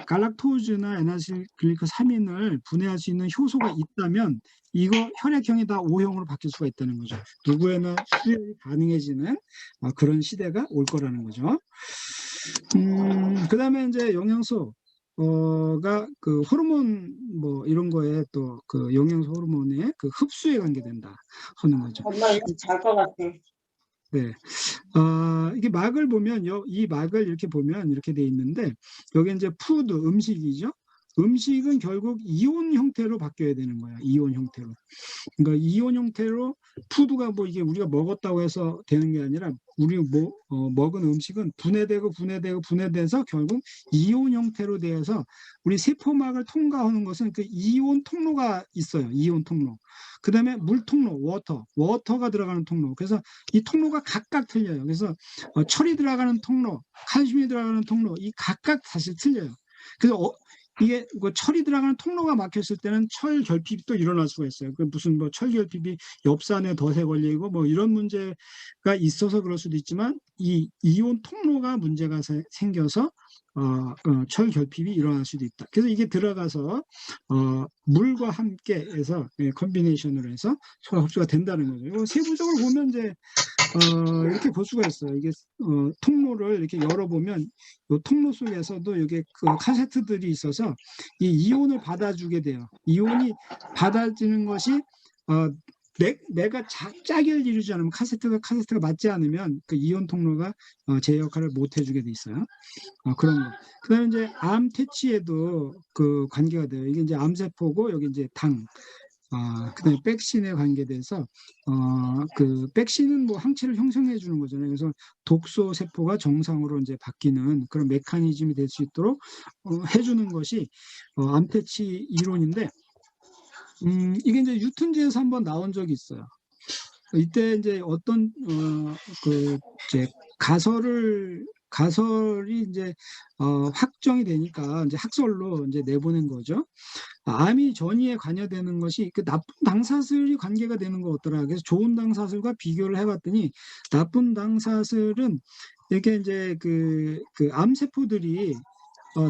갈락토즈나 에나실글리코 3인을 분해할 수 있는 효소가 있다면 이거 혈액형이 다 O형으로 바뀔 수가 있다는 거죠. 누구에나 수혈이 가능해지는 그런 시대가 올 거라는 거죠. 그 다음에 이제 영양소, 가 그 호르몬 뭐 이런 거에 또 그 영양소 호르몬의 그 흡수에 관계된다 하는 거죠. 엄마 이거 잘 것 같아. 네. 이게 막을 보면 이 막을 이렇게 보면 이렇게 돼 있는데 여기 이제 푸드 음식이죠. 음식은 결국 이온 형태로 바뀌어야 되는 거야. 이온 형태로. 그러니까 이온 형태로 푸드가 뭐 이게 우리가 먹었다고 해서 되는 게 아니라 우리 먹은 음식은 분해돼서 결국 이온 형태로 되어서 우리 세포막을 통과하는 것은 그 이온 통로가 있어요. 이온 통로. 그 다음에 물 통로, 워터가 들어가는 통로. 그래서 이 통로가 각각 틀려요. 그래서 철이 들어가는 통로, 칼슘이 들어가는 통로, 이 각각 사실 틀려요. 그래서 이게 철이 들어가는 통로가 막혔을 때는 철 결핍이 또 일어날 수가 있어요. 그 무슨 뭐 철 결핍이 엽산에 덫에 걸리고 뭐 이런 문제가 있어서 그럴 수도 있지만 이 이온 통로가 문제가 생겨서 철결핍이 일어날 수도 있다. 그래서 이게 들어가서 물과 함께 해서 컨비네이션으로 해서 소화 흡수가 된다는 거죠. 이거 세부적으로 보면 이제 이렇게 볼 수가 있어요. 이게 통로를 이렇게 열어보면 이 통로 속에서도 이게 그 카세트들이 있어서 이 이온을 받아주게 돼요. 이온이 받아지는 것이 내가 짝을 이루지 않으면 카세트가 맞지 않으면 그 이온 통로가 제 역할을 못 해주게 돼 있어요. 그런 거. 그다음에 이제 암 퇴치에도 그 관계가 돼요. 이게 이제 암세포고 여기 이제 당. 그다음에 백신에 관계돼서 그 백신은 뭐 항체를 형성해 주는 거잖아요. 그래서 독소 세포가 정상으로 이제 바뀌는 그런 메커니즘이 될 수 있도록 해주는 것이 암 퇴치 이론인데, 이게 이제 뉴턴지에서 한번 나온 적이 있어요. 이때 이제 어떤 그 이제 가설이 이제 확정이 되니까 이제 학설로 이제 내보낸 거죠. 암이 전이에 관여되는 것이 그 나쁜 당사슬이 관계가 되는 거 같더라. 그래서 좋은 당사슬과 비교를 해봤더니 나쁜 당사슬은 이렇게 이제 그 암세포들이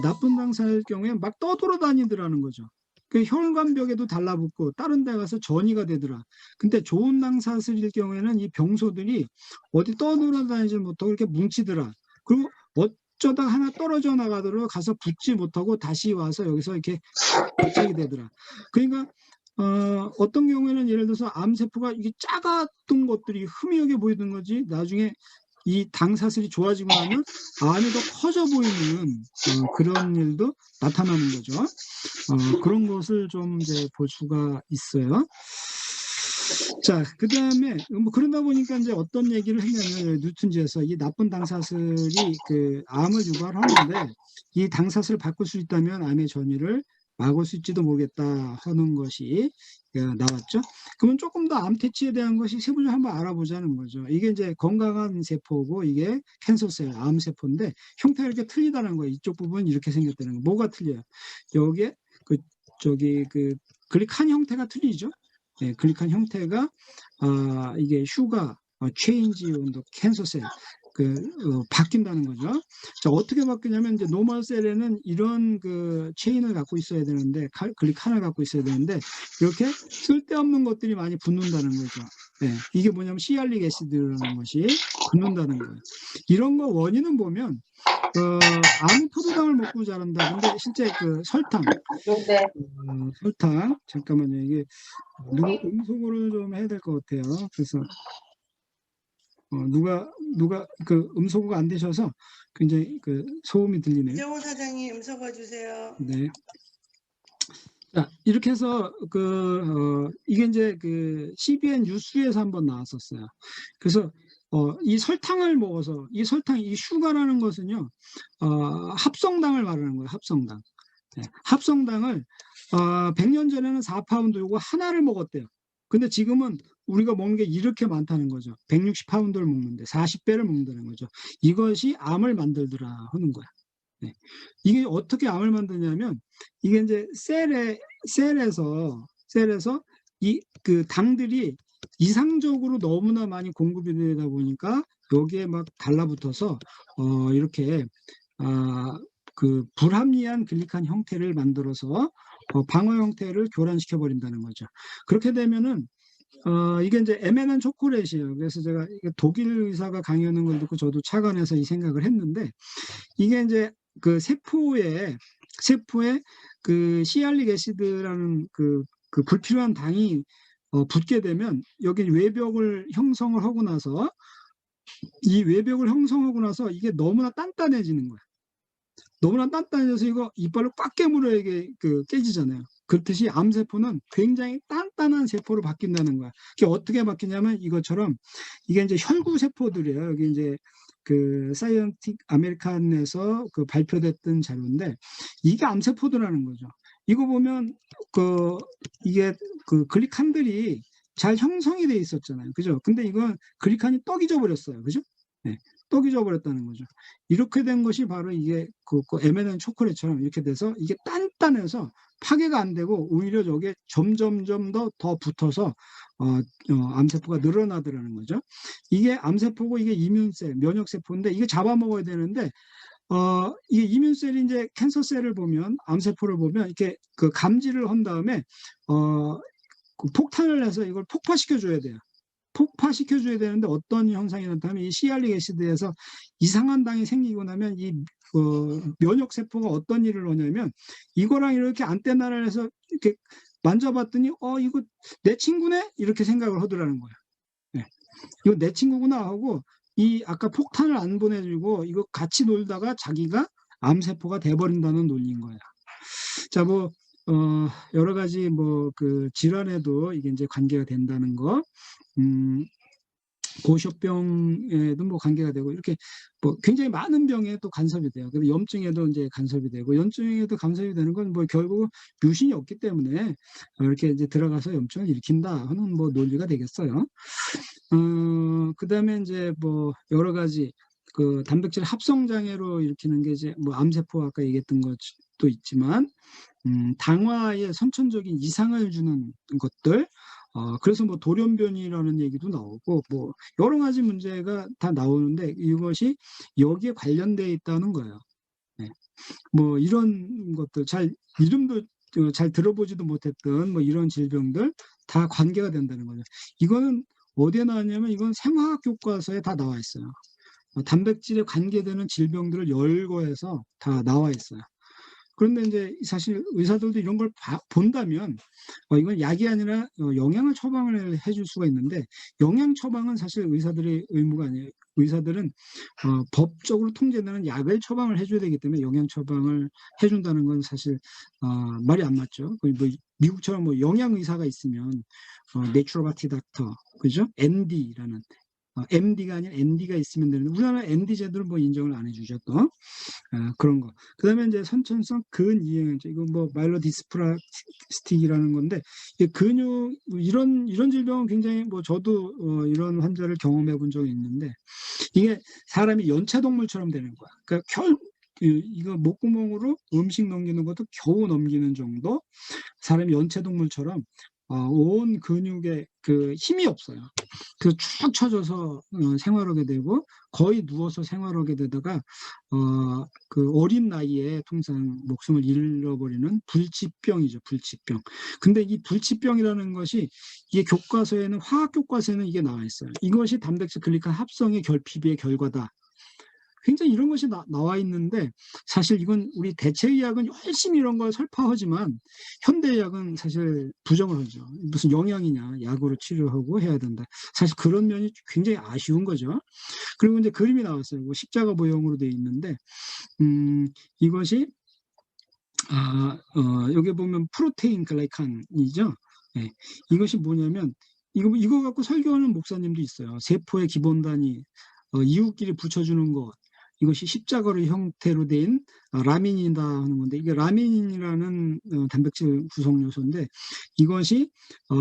나쁜 당사일 경우에 막 떠돌아다니더라는 거죠. 그 혈관벽에도 달라붙고 다른 데 가서 전이가 되더라. 근데 좋은 당사슬일 경우에는 이 병소들이 어디 떠돌아다니지 못하고 이렇게 뭉치더라. 그리고 어쩌다 하나 떨어져 나가도록 가서 붙지 못하고 다시 와서 여기서 이렇게 고착이 되더라. 그러니까 어떤 경우에는 예를 들어서 암세포가 이게 작았던 것들이 희미하게 보이던 거지 나중에 이 당사슬이 좋아지고 나면 암이 더 커져 보이는 그런 일도 나타나는 거죠. 그런 것을 좀 이제 볼 수가 있어요. 자, 그 다음에 뭐 그러다 보니까 이제 어떤 얘기를 했냐면 뉴턴지에서 이 나쁜 당사슬이 그 암을 유발하는데 이 당사슬을 바꿀 수 있다면 암의 전이를 막을 수 있지도 모르겠다 하는 것이 나왔죠. 그러면 조금 더 암 퇴치에 대한 것이 세부적으로 한번 알아보자는 거죠. 이게 이제 건강한 세포고 이게 캔서셀, 암 세포인데 형태가 이렇게 틀리다는 거예요. 이쪽 부분은 이렇게 생겼다는 거. 뭐가 틀려요? 여기에 그 글리칸 형태가 틀리죠. 네, 글리칸 형태가 이게 슈가 체인지 온더 캔서셀 바뀐다는 거죠. 자, 어떻게 바뀌냐면 이제 노멀 셀에는 이런 그 체인을 갖고 있어야 되는데 글리칸을 갖고 있어야 되는데 이렇게 쓸데없는 것들이 많이 붙는다는 거죠. 네, 이게 뭐냐면 시알릭 애시드라는 것이 붙는다는 거예요. 이런 거 원인은 보면 아무 포도당을 먹고 자란다. 근데 실제 그 설탕 잠깐만요. 이게 누가 음소거를 좀 해야 될 것 같아요. 그래서 누가 그 음소거가 안 되셔서 굉장히 그 소음이 들리네요. 이정호 사장님 음소거 주세요. 네. 자, 이렇게 해서 이게 이제 그 CBN 뉴스에서 한번 나왔었어요. 그래서 이 설탕을 먹어서 이 슈가라는 것은요, 합성당을 말하는 거예요. 합성당. 네, 합성당을 100년 전에는 4파운드 요거 하나를 먹었대요. 근데 지금은 우리가 먹는 게 이렇게 많다는 거죠. 160파운드를 먹는데 40배를 먹는다는 거죠. 이것이 암을 만들더라 하는 거야. 네. 이게 어떻게 암을 만드냐면 이게 이제 셀에서 이 그 당들이 이상적으로 너무나 많이 공급이 되다 보니까 여기에 막 달라붙어서 이렇게 그 불합리한 글리칸 형태를 만들어서 방어 형태를 교란시켜 버린다는 거죠. 그렇게 되면은 이게 이제 M&M 초콜릿이에요. 그래서 제가 독일 의사가 강의하는 걸 듣고 저도 착안해서 이 생각을 했는데 이게 이제 그 세포에 그 시알릭 애시드라는 그 불필요한 당이 붙게 되면 여기 외벽을 형성을 하고 나서 이게 너무나 단단해지는 거야. 너무나 단단해져서 이거 이빨로 꽉 깨물어야 이게 깨지잖아요. 그렇듯이 암세포는 굉장히 단단한 세포로 바뀐다는 거야. 이게 어떻게 바뀌냐면 이것처럼 이게 이제 혈구 세포들이에요. 여기 이제 그 사이언틱 아메리칸에서 그 발표됐던 자료인데 이게 암세포들이라는 거죠. 이거 보면 이게 그 글리칸들이 잘 형성이 돼 있었잖아요. 그죠? 근데 이건 글리칸이 떡이 져버렸어요. 그죠? 네. 떡이 져버렸다는 거죠. 이렇게 된 것이 바로 이게 그 M&M 초콜릿처럼 이렇게 돼서 이게 단단해서 파괴가 안 되고 오히려 저게 점점점 더 붙어서 암세포가 늘어나더라는 거죠. 이게 암세포고 이게 이뮨셀, 면역세포인데 이게 잡아먹어야 되는데 이게 이뮨셀이 이제 캔서셀을 보면 암세포를 보면 이렇게 그 감지를 한 다음에 그 폭탄을 해서 이걸 폭파시켜 줘야 돼요. 폭파시켜 줘야 되는데 어떤 현상이 나타나면 이 시알릭 애시드에서 이상한 당이 생기고 나면 이 면역 세포가 어떤 일을 하냐면 이거랑 이렇게 안테나를 해서 이렇게 만져봤더니 이거 내 친구네 이렇게 생각을 하더라는 거예요. 네. 이거 내 친구구나 하고 이 아까 폭탄을 안 보내주고 이거 같이 놀다가 자기가 암세포가 돼버린다는 논리인 거예요. 자, 뭐 여러 가지 뭐 그 질환에도 이게 이제 관계가 된다는 거. 고쇼병에도 뭐 관계가 되고 이렇게 뭐 굉장히 많은 병에 또 간섭이 돼요. 그래서 염증에도 이제 간섭이 되고 염증에도 간섭이 되는 건 뭐 결국 뮤신이 없기 때문에 이렇게 이제 들어가서 염증을 일으킨다 하는 뭐 논리가 되겠어요. 그다음에 이제 뭐 여러 가지 그 단백질 합성 장애로 일으키는 게 이제 뭐 암세포 아까 얘기했던 것도 있지만 당화에 선천적인 이상을 주는 것들. 그래서 뭐 돌연변이라는 얘기도 나오고 뭐 여러 가지 문제가 다 나오는데 이것이 여기에 관련돼 있다는 거예요. 네. 뭐 이런 것들 이름도 잘 들어보지도 못했던 뭐 이런 질병들 다 관계가 된다는 거죠. 이거는 어디에 나왔냐면 이건 생화학 교과서에 다 나와 있어요. 단백질에 관계되는 질병들을 열거해서 다 나와 있어요. 그런데 이제 사실 의사들도 이런 걸 본다면 이건 약이 아니라 영양을 처방을 해줄 수가 있는데 영양 처방은 사실 의사들의 의무가 아니에요. 의사들은 법적으로 통제되는 약을 처방을 해줘야 되기 때문에 영양 처방을 해준다는 건 사실 말이 안 맞죠. 뭐 미국처럼 뭐 영양 의사가 있으면 내추로바티 닥터, 그죠? ND라는 MD가 아닌 ND가 있으면 되는데 우리나라 ND 제도를 뭐 인정을 안 해주죠 또. 그런 거. 그다음에 이제 선천성 근이행증 이거 뭐 마일로디스프라스틱이라는 건데 이 근육 이런 질병은 굉장히 뭐 저도 이런 환자를 경험해 본 적이 있는데 이게 사람이 연체동물처럼 되는 거야. 그러니까 이거 목구멍으로 음식 넘기는 것도 겨우 넘기는 정도 사람이 연체동물처럼 온 근육에 그 힘이 없어요. 그 쭉 쳐져서 생활하게 되고 거의 누워서 생활하게 되다가 그 어린 나이에 통상 목숨을 잃어버리는 불치병이죠. 불치병. 근데 이 불치병이라는 것이 이게 교과서에는 화학 교과서에는 이게 나와 있어요. 이것이 단백질 글리칸 합성의 결핍의 결과다. 굉장히 이런 것이 나와 있는데 사실 이건 우리 대체의학은 열심히 이런 걸 설파하지만 현대의학은 사실 부정을 하죠. 무슨 영양이냐 약으로 치료하고 해야 된다. 사실 그런 면이 굉장히 아쉬운 거죠. 그리고 이제 그림이 나왔어요. 뭐 십자가 모형으로 되어 있는데 이것이 여기 보면 프로테인 글라이칸이죠. 네. 이것이 뭐냐면 이거 갖고 설교하는 목사님도 있어요. 세포의 기본 단위 이웃끼리 붙여주는 것. 이것이 십자가로 형태로 된 라민이다 하는 건데 이게 라민이라는 단백질 구성 요소인데 이것이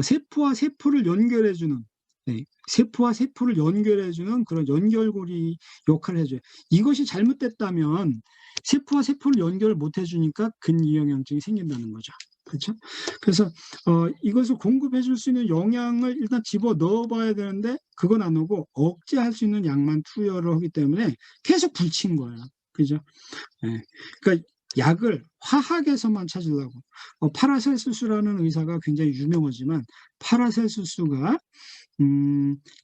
세포와 세포를 연결해주는 세포와 세포를 연결해주는 그런 연결고리 역할을 해줘요. 이것이 잘못됐다면 세포와 세포를 연결을 못 해주니까 근이영양증이 생긴다는 거죠. 그렇죠? 그래서 이것을 공급해 줄 수 있는 영양을 일단 집어 넣어 봐야 되는데 그건 안 오고 억제할 수 있는 양만 투여를 하기 때문에 계속 불친 거예요. 그죠? 네. 그러니까 약을 화학에서만 찾으려고 파라셀수스라는 의사가 굉장히 유명하지만 파라셀수스가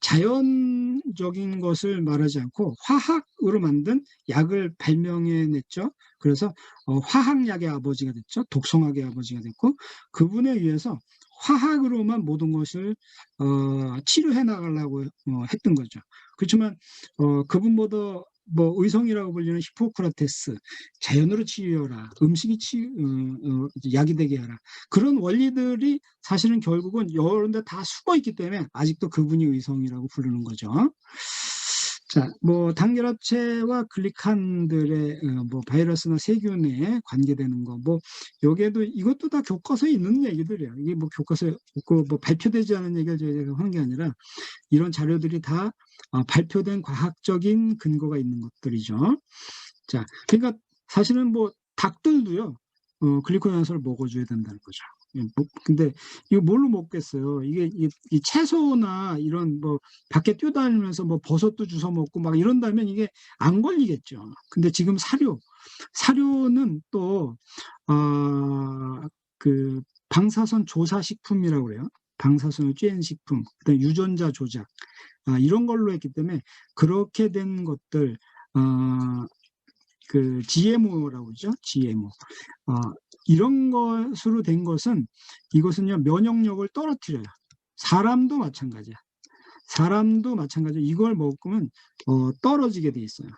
자연적인 것을 말하지 않고 화학으로 만든 약을 발명해냈죠. 그래서 화학약의 아버지가 됐죠. 독성학의 아버지가 됐고 그분에 의해서 화학으로만 모든 것을 치료해 나가려고 했던 거죠. 그렇지만 그분보다 뭐 의성이라고 불리는 히포크라테스 자연으로 치유해라 음식이 약이 되게 하라 그런 원리들이 사실은 결국은 여러 데 다 숨어 있기 때문에 아직도 그분이 의성이라고 부르는 거죠. 자, 뭐 당결합체와 글리칸들의 뭐 바이러스나 세균에 관계되는 거, 뭐 여기에도 이것도 다 교과서에 있는 얘기들이에요. 이게 뭐 교과서에 뭐 발표되지 않은 얘기를 저희가 하는 게 아니라 이런 자료들이 다 발표된 과학적인 근거가 있는 것들이죠. 자, 그러니까 사실은 뭐 닭들도요, 글리코겐산소를 먹어줘야 된다는 거죠. 근데 이거 뭘로 먹겠어요? 이 채소나 이런 뭐 밖에 뛰어다니면서 뭐 버섯도 주워 먹고 막 이런다면 이게 안 걸리겠죠. 근데 지금 사료는 또 그 방사선 조사 식품이라고 그래요. 방사선을 쬐은 식품, 그다음에 유전자 조작, 이런 걸로 했기 때문에 그렇게 된 것들, 그 GMO라고 그러죠. GMO. 이런 것으로 된 것은 이것은요 면역력을 떨어뜨려요. 사람도 마찬가지야. 사람도 마찬가지야. 이걸 먹으면 떨어지게 돼 있어요.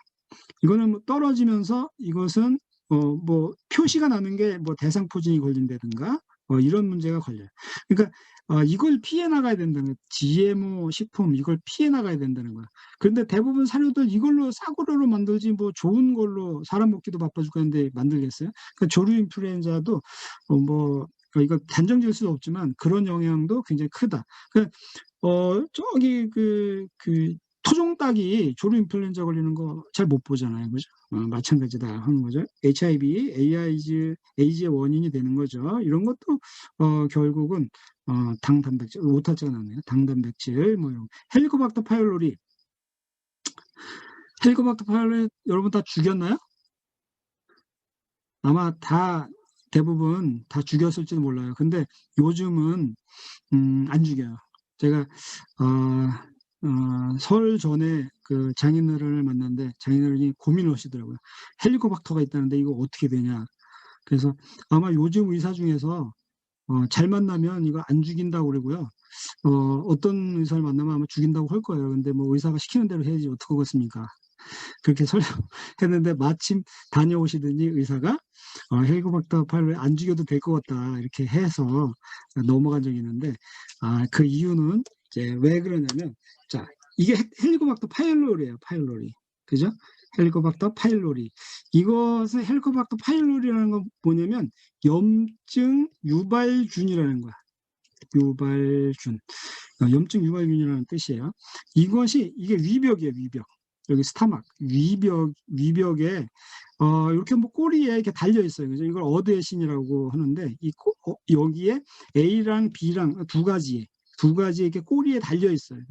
이거는 뭐 떨어지면서 이것은 뭐 표시가 나는 게 뭐 대상포진이 걸린다든가 이런 문제가 걸려요. 그러니까 이걸 피해 나가야 된다는 거예요. GMO 식품 이걸 피해 나가야 된다는 거야. 그런데 대부분 사료들 이걸로 싸구려로 만들지 뭐 좋은 걸로 사람 먹기도 바빠 죽겠는데 만들겠어요? 그러니까 조류 인플루엔자도 뭐 이거 단정 지을 수도 없지만 그런 영향도 굉장히 크다. 그러니까 저기 그 토종닭이 조류 인플루엔자 걸리는 거 잘 못 보잖아요. 그죠? 마찬가지다 하는 거죠. HIV, 에이즈의 원인이 되는 거죠. 이런 것도 결국은 당단백질, 오타자가 나네요. 당단백질, 뭐 이런 헬리코박터 파일로리. 헬리코박터 파일로리 여러분 다 죽였나요? 아마 대부분 다 죽였을지도 몰라요. 근데 요즘은 안 죽여요. 제가 설 전에 그 장인어른을 만났는데 장인어른이 고민을 하시더라고요. 헬리코박터가 있다는데 이거 어떻게 되냐. 그래서 아마 요즘 의사 중에서 잘 만나면 이거 안 죽인다고 그러고요. 어떤 의사를 만나면 아마 죽인다고 할 거예요. 근데 뭐 의사가 시키는 대로 해야지 어떡하겠습니까. 그렇게 설명했는데 마침 다녀오시더니 의사가 헬리코박터 파일로리 안 죽여도 될 것 같다 이렇게 해서 넘어간 적이 있는데 그 이유는 이제 왜 그러냐면 자 이게 헬리코박터 파일로리예요. 파일로리 그죠? 헬리코박터 파일로리 이것은 헬리코박터 파일로리라는 건 뭐냐면 염증 유발균이라는 거야. 유발균 염증 유발균이라는 뜻이에요. 이게 위벽이에요. 위벽 여기 스타막 위벽에 이렇게 뭐 꼬리에 이렇게 달려 있어요. 그죠? 이걸 어드의 신이라고 하는데 여기에 A랑 B랑 두 가지 이렇게 꼬리에 달려 있어요.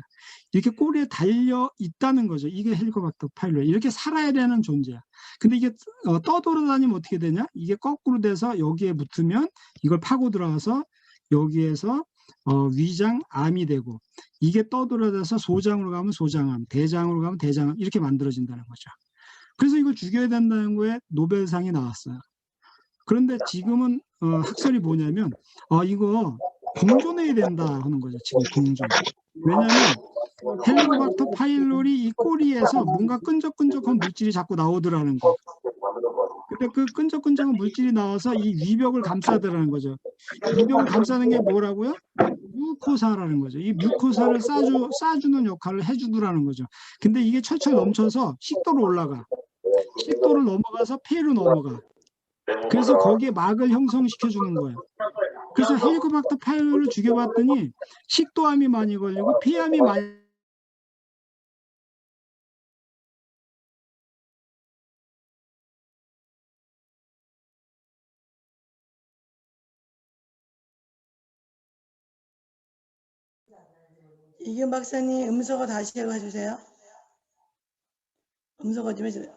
이렇게 꼬리에 달려 있다는 거죠. 이게 헬리코박터 파일로리 이렇게 살아야 되는 존재야. 근데 이게 떠돌아다니면 어떻게 되냐? 이게 거꾸로 돼서 여기에 붙으면 이걸 파고 들어와서 여기에서 위장암이 되고 이게 떠돌아다서 소장으로 가면 소장암, 대장으로 가면 대장암 이렇게 만들어진다는 거죠. 그래서 이걸 죽여야 된다는 거에 노벨상이 나왔어요. 그런데 지금은 학설이 뭐냐면 이거 공존해야 된다 하는 거죠. 지금 공존. 왜냐하면 헬리코박터 파일로리 이 꼬리에서 뭔가 끈적끈적한 물질이 자꾸 나오더라는 거예요. 근데 그 끈적끈적한 물질이 나와서 이 위벽을 감싸더라는 거죠. 위벽을 감싸는 게 뭐라고요? 뮤코사라는 거죠. 이 뮤코사를 싸주는 역할을 해주더라는 거죠. 근데 이게 철철 넘쳐서 식도로 올라가. 식도를 넘어가서 폐로 넘어가. 그래서 거기에 막을 형성시켜 주는 거예요. 그래서 헬리코박터 파일로리를 죽여봤더니 식도암이 많이 걸리고 폐암이 많이 이균 박사님 음소거 다시 해주세요. 음소거 좀 해주세요.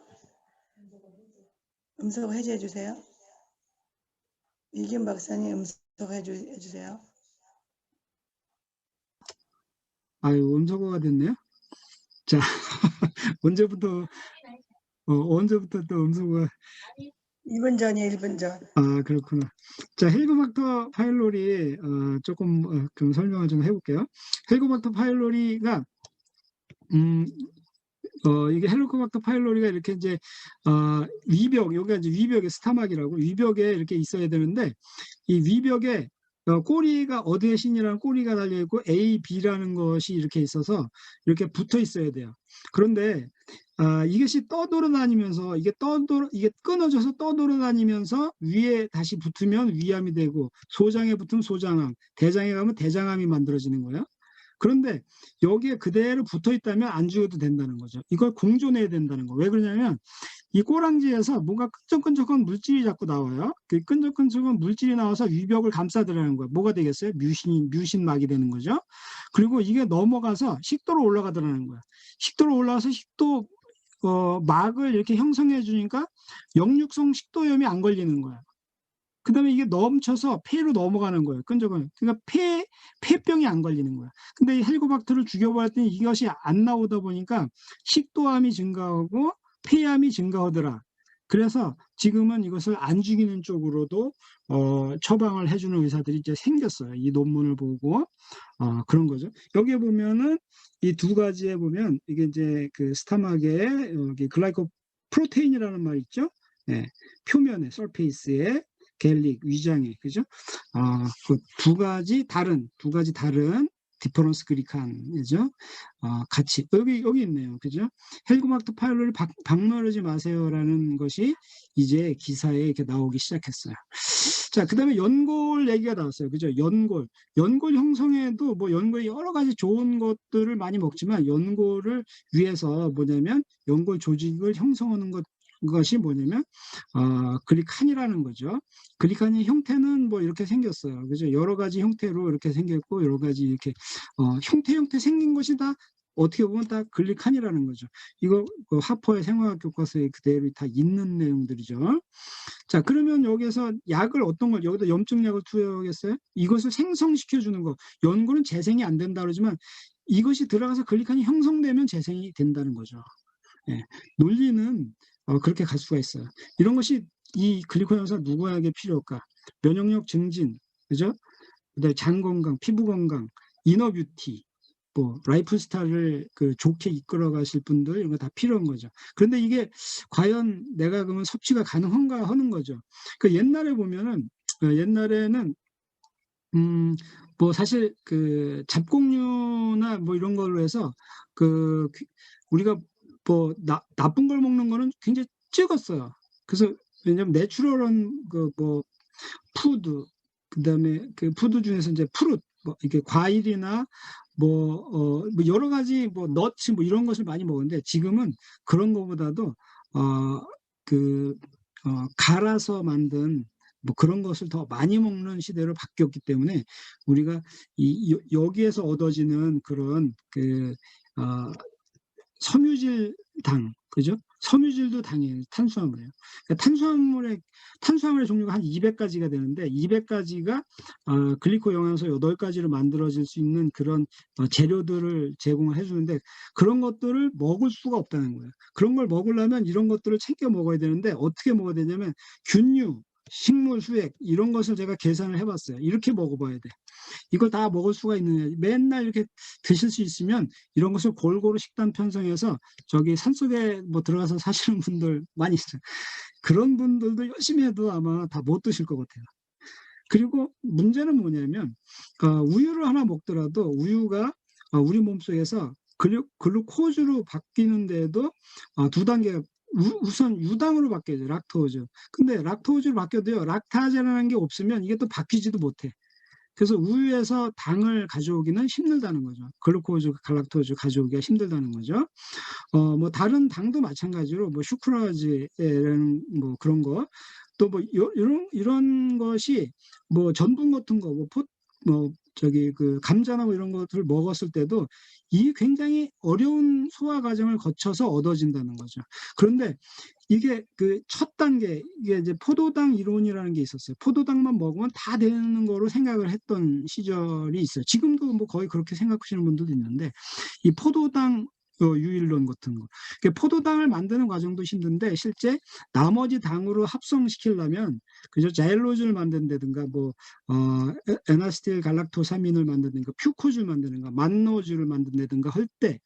음소거 해제해 주세요. 이균 박사님 음소거 해주세요. 아유 음소거가 됐네요. 자 언제부터 또 음소거가 1분 전이에요. 1분 전. 그렇구나. 자, 헬리코박터 파일로리 조금 그럼 설명을 좀 해볼게요. 헬리코박터 파일로리가 이게 헬리코박터 파일로리가 이렇게 이제 여기가 이제 위벽에 스타막이라고 위벽에 이렇게 있어야 되는데 이 위벽에 꼬리가 어드의 신이라는 꼬리가 달려 있고 A, B라는 것이 이렇게 있어서 이렇게 붙어 있어야 돼요. 그런데 이것이 떠돌아다니면서 이게 끊어져서 떠돌아다니면서 위에 다시 붙으면 위암이 되고 소장에 붙으면 소장암, 대장에 가면 대장암이 만들어지는 거예요. 그런데 여기에 그대로 붙어 있다면 안 죽여도 된다는 거죠. 이걸 공존해야 된다는 거. 왜 그러냐면 이 꼬랑지에서 뭔가 끈적끈적한 물질이 자꾸 나와요. 그 끈적끈적한 물질이 나와서 위벽을 감싸더라는 거예요. 뭐가 되겠어요? 뮤신막이 되는 거죠. 그리고 이게 넘어가서 식도로 올라가더라는 거예요. 식도로 올라가서 식도 막을 이렇게 형성해 주니까 역류성 식도염이 안 걸리는 거예요. 그다음에 이게 넘쳐서 폐로 넘어가는 거예요. 끈적은. 그러니까 폐병이 안 걸리는 거야. 근데 이 헬리코박터를 죽여버렸더니 이것이 안 나오다 보니까 식도암이 증가하고 폐암이 증가하더라. 그래서 지금은 이것을 안 죽이는 쪽으로도 처방을 해주는 의사들이 이제 생겼어요. 이 논문을 보고 그런 거죠. 여기에 보면은 이 두 가지에 보면 이게 이제 그 스타막에 여기 글라이코 프로테인이라는 말 있죠. 네, 표면에 서페이스에 갤릭 위장에 그죠? 그 두 가지 다른 디퍼런스 그리칸이죠. 같이 여기 있네요. 그죠? 헬리코박터 파일로를 박멸하지 마세요라는 것이 이제 기사에 이렇게 나오기 시작했어요. 자, 그다음에 연골 얘기가 나왔어요. 그죠? 연골 형성에도 뭐 연골이 여러 가지 좋은 것들을 많이 먹지만 연골을 위해서 뭐냐면 연골 조직을 형성하는 것이 뭐냐면 글리칸이라는 거죠. 글리칸의 형태는 뭐 이렇게 생겼어요. 그죠? 여러 가지 형태로 이렇게 생겼고 여러 가지 이렇게 형태 생긴 것이 다 어떻게 보면 다 글리칸이라는 거죠. 이거 그 하퍼의 생화학 교과서에 그대로 다 있는 내용들이죠. 자, 그러면 여기서 약을 어떤 걸 여기다 염증약을 투여하겠어요? 이것을 생성시켜 주는 거. 연골은 재생이 안 된다 그러지만 이것이 들어가서 글리칸이 형성되면 재생이 된다는 거죠. 예, 논리는 그렇게 갈 수가 있어요. 이런 것이 이 글리코 현상 누구에게 필요할까? 면역력 증진, 그죠? 그다음에 장 건강, 피부 건강, 이너 뷰티, 뭐 라이프 스타일을 그 좋게 이끌어 가실 분들 이런 거 다 필요한 거죠. 그런데 이게 과연 내가 그러면 섭취가 가능한가 하는 거죠. 그 옛날에 보면은 옛날에는 뭐 사실 그 잡곡류나 뭐 이런 걸로 해서 그 우리가 뭐 나쁜 걸 먹는 거는 굉장히 적었어요. 그래서 왜냐면 내추럴한 그 뭐 푸드 그다음에 그 푸드 중에서 이제 프루트 뭐 이게 과일이나 뭐 여러 가지 뭐 너츠 뭐 이런 것을 많이 먹었는데 지금은 그런 거보다도 그 갈아서 만든 뭐 그런 것을 더 많이 먹는 시대로 바뀌었기 때문에 우리가 여기에서 얻어지는 그런 그 섬유질당, 그죠? 섬유질도 당이에요. 탄수화물이에요. 그러니까 탄수화물의 종류가 한 200가지가 되는데 200가지가 글리코 영양소 8가지로 만들어질 수 있는 그런 재료들을 제공을 해주는데 그런 것들을 먹을 수가 없다는 거예요. 그런 걸 먹으려면 이런 것들을 챙겨 먹어야 되는데 어떻게 먹어야 되냐면 균류, 식물 수액 이런 것을 제가 계산을 해봤어요. 이렇게 먹어봐야 돼. 이걸 다 먹을 수가 있느냐. 맨날 이렇게 드실 수 있으면 이런 것을 골고루 식단 편성해서 저기 산속에 뭐 들어가서 사시는 분들 많이 있어요. 그런 분들도 열심히 해도 아마 다 못 드실 것 같아요. 그리고 문제는 뭐냐면 우유를 하나 먹더라도 우유가 우리 몸속에서 글루코즈로 바뀌는데도 두 단계가 우선 유당으로 바뀌어요. 락토즈. 근데 락토즈로 바뀌어도요. 락타제라는 게 없으면 이게 또 바뀌지도 못해. 그래서 우유에서 당을 가져오기는 힘들다는 거죠. 글루코즈, 갈락토즈 가져오기가 힘들다는 거죠. 뭐 다른 당도 마찬가지로 뭐 슈크라즈라는 뭐 그런 거, 또 뭐 이런 것이 뭐 전분 같은 거, 뭐 저기 그 감자나 뭐 이런 것들을 먹었을 때도 이 굉장히 어려운 소화 과정을 거쳐서 얻어진다는 거죠. 그런데 이게 그 첫 단계 이게 이제 포도당 이론이라는 게 있었어요. 포도당만 먹으면 다 되는 거로 생각을 했던 시절이 있어요. 지금도 뭐 거의 그렇게 생각하시는 분들도 있는데 이 포도당 유일론 같은 거. 포도당을 만드는 과정도 힘든데 실제 나머지 당으로 합성시키려면 그죠? 자일로즈를 만든다든가 뭐 에나스틸 갈락토사민을 만든다든가 퓨코즈를 만드는가 만노즈를 만든다든가 할 때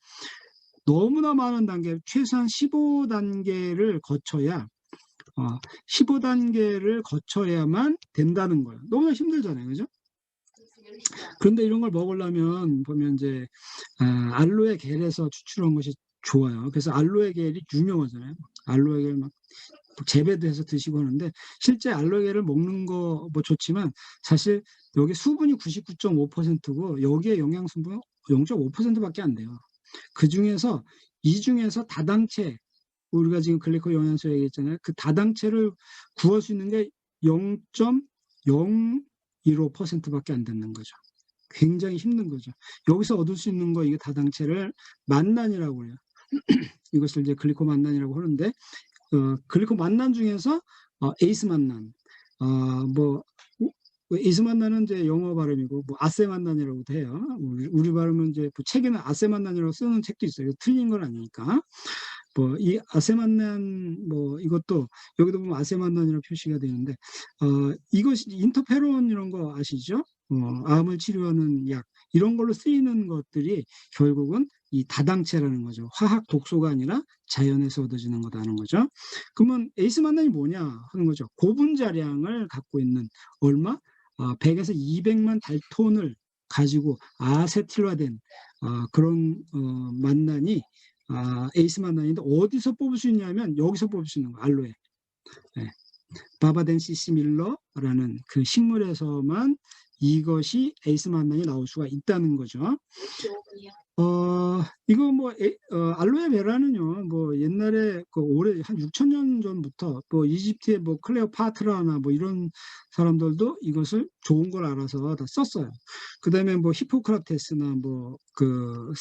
너무나 많은 단계 최소한 15단계를 거쳐야 15단계를 거쳐야만 된다는 거예요. 너무나 힘들잖아요. 그죠? 그런데 이런 걸 먹으려면 보면 이제 알로에 겔에서 추출한 것이 좋아요. 그래서 알로에 겔이 유명하잖아요. 알로에 겔 막 재배도 해서 드시고 하는데 실제 알로에 겔을 먹는 거 뭐 좋지만 사실 여기 수분이 99.5%고 여기에 0.5%밖에 안 돼요. 그중에서 이 중에서 다당체, 우리가 지금 글리코 영양소 얘기했잖아요. 그 다당체를 구할 수 있는 게 0.015%밖에 안 되는 거죠. 굉장히 힘든 거죠. 여기서 얻을 수 있는 거, 이게 다당체를 만난이라고 해요. 이것을 이제 글리코 만난이라고 하는데, 글리코 만난 중에서 에이스 만난, 뭐 에이스 만난은 이제 영어 발음이고, 뭐 아세 만난이라고도 해요. 우리 발음은 이제 뭐 책에는 아세 만난이라고 쓰는 책도 있어요. 틀린 건 아니니까. 뭐 이 아세 만난, 뭐 이것도 여기도 보면 아세 만난이라고 표시가 되는데, 이것이 인터페론 이런 거 아시죠? 암을 치료하는 약, 이런 걸로 쓰이는 것들이 결국은 이 다당체라는 거죠. 화학 독소가 아니라 자연에서 얻어지는 거다는 거죠. 그러면 에이스 만난이 뭐냐 하는 거죠. 고분자량을 갖고 있는, 얼마? 100에서 200만 달톤을 가지고 아세틸화된 그런 만난이 에이스 만난인데, 어디서 뽑을 수 있냐면 여기서 뽑을 수 있는 거, 알로에. 네. 바바덴시스 밀러라는 그 식물에서만 이것이 에이스 만난이 나올 수가 있다는 거죠. 이거 뭐 알로에 베라는요, 뭐 옛날에 그 오래 한 6,000년 전부터 뭐 이집트의 뭐 클레오파트라나 뭐 이런 사람들도 이것을 좋은 걸 알아서 다 썼어요. 그다음에 뭐 히포크라테스나 뭐 그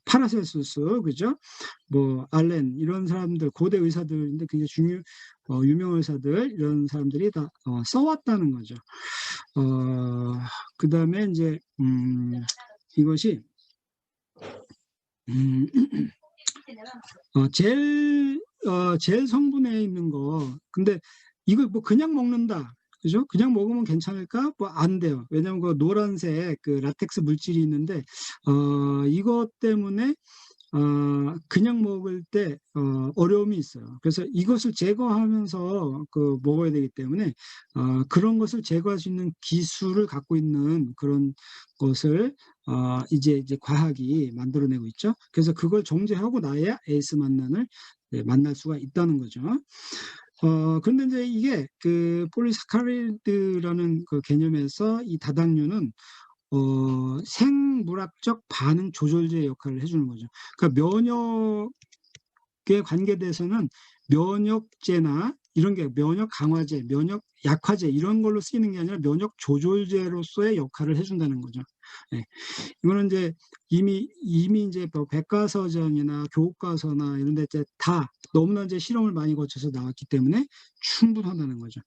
파라셀수스, 그죠? 뭐 알렌, 이런 사람들, 고대 의사들인데 굉장히 유명 의사들, 이런 사람들이 다 써왔다는 거죠. 그다음에 이제 이것이 젤 성분에 있는 거. 근데 이거 뭐 그냥 먹는다, 그죠? 그냥 먹으면 괜찮을까? 뭐 안 돼요. 왜냐면 그 노란색 그 라텍스 물질이 있는데, 이것 때문에 그냥 먹을 때 어려움이 있어요. 그래서 이것을 제거하면서 먹어야 되기 때문에 그런 것을 제거할 수 있는 기술을 갖고 있는 그런 것을 이제 과학이 만들어내고 있죠. 그래서 그걸 정제하고 나야 에이스 만난을 만날 수가 있다는 거죠. 그런데 이제 이게 그 폴리사카리드라는 그 개념에서 이 다당류는 생물학적 반응 조절제 역할을 해주는 거죠. 그러니까 면역에 관계돼서는 면역제나 이런 게 면역 강화제, 면역 약화제 이런 걸로 쓰이는 게 아니라 면역 조절제로서의 역할을 해준다는 거죠. 네. 이거는 이제 이미 이제 뭐 백과사전이나 교과서나 이런 데 이제 다 너무나 이제 실험을 많이 거쳐서 나왔기 때문에 충분하다는 거죠.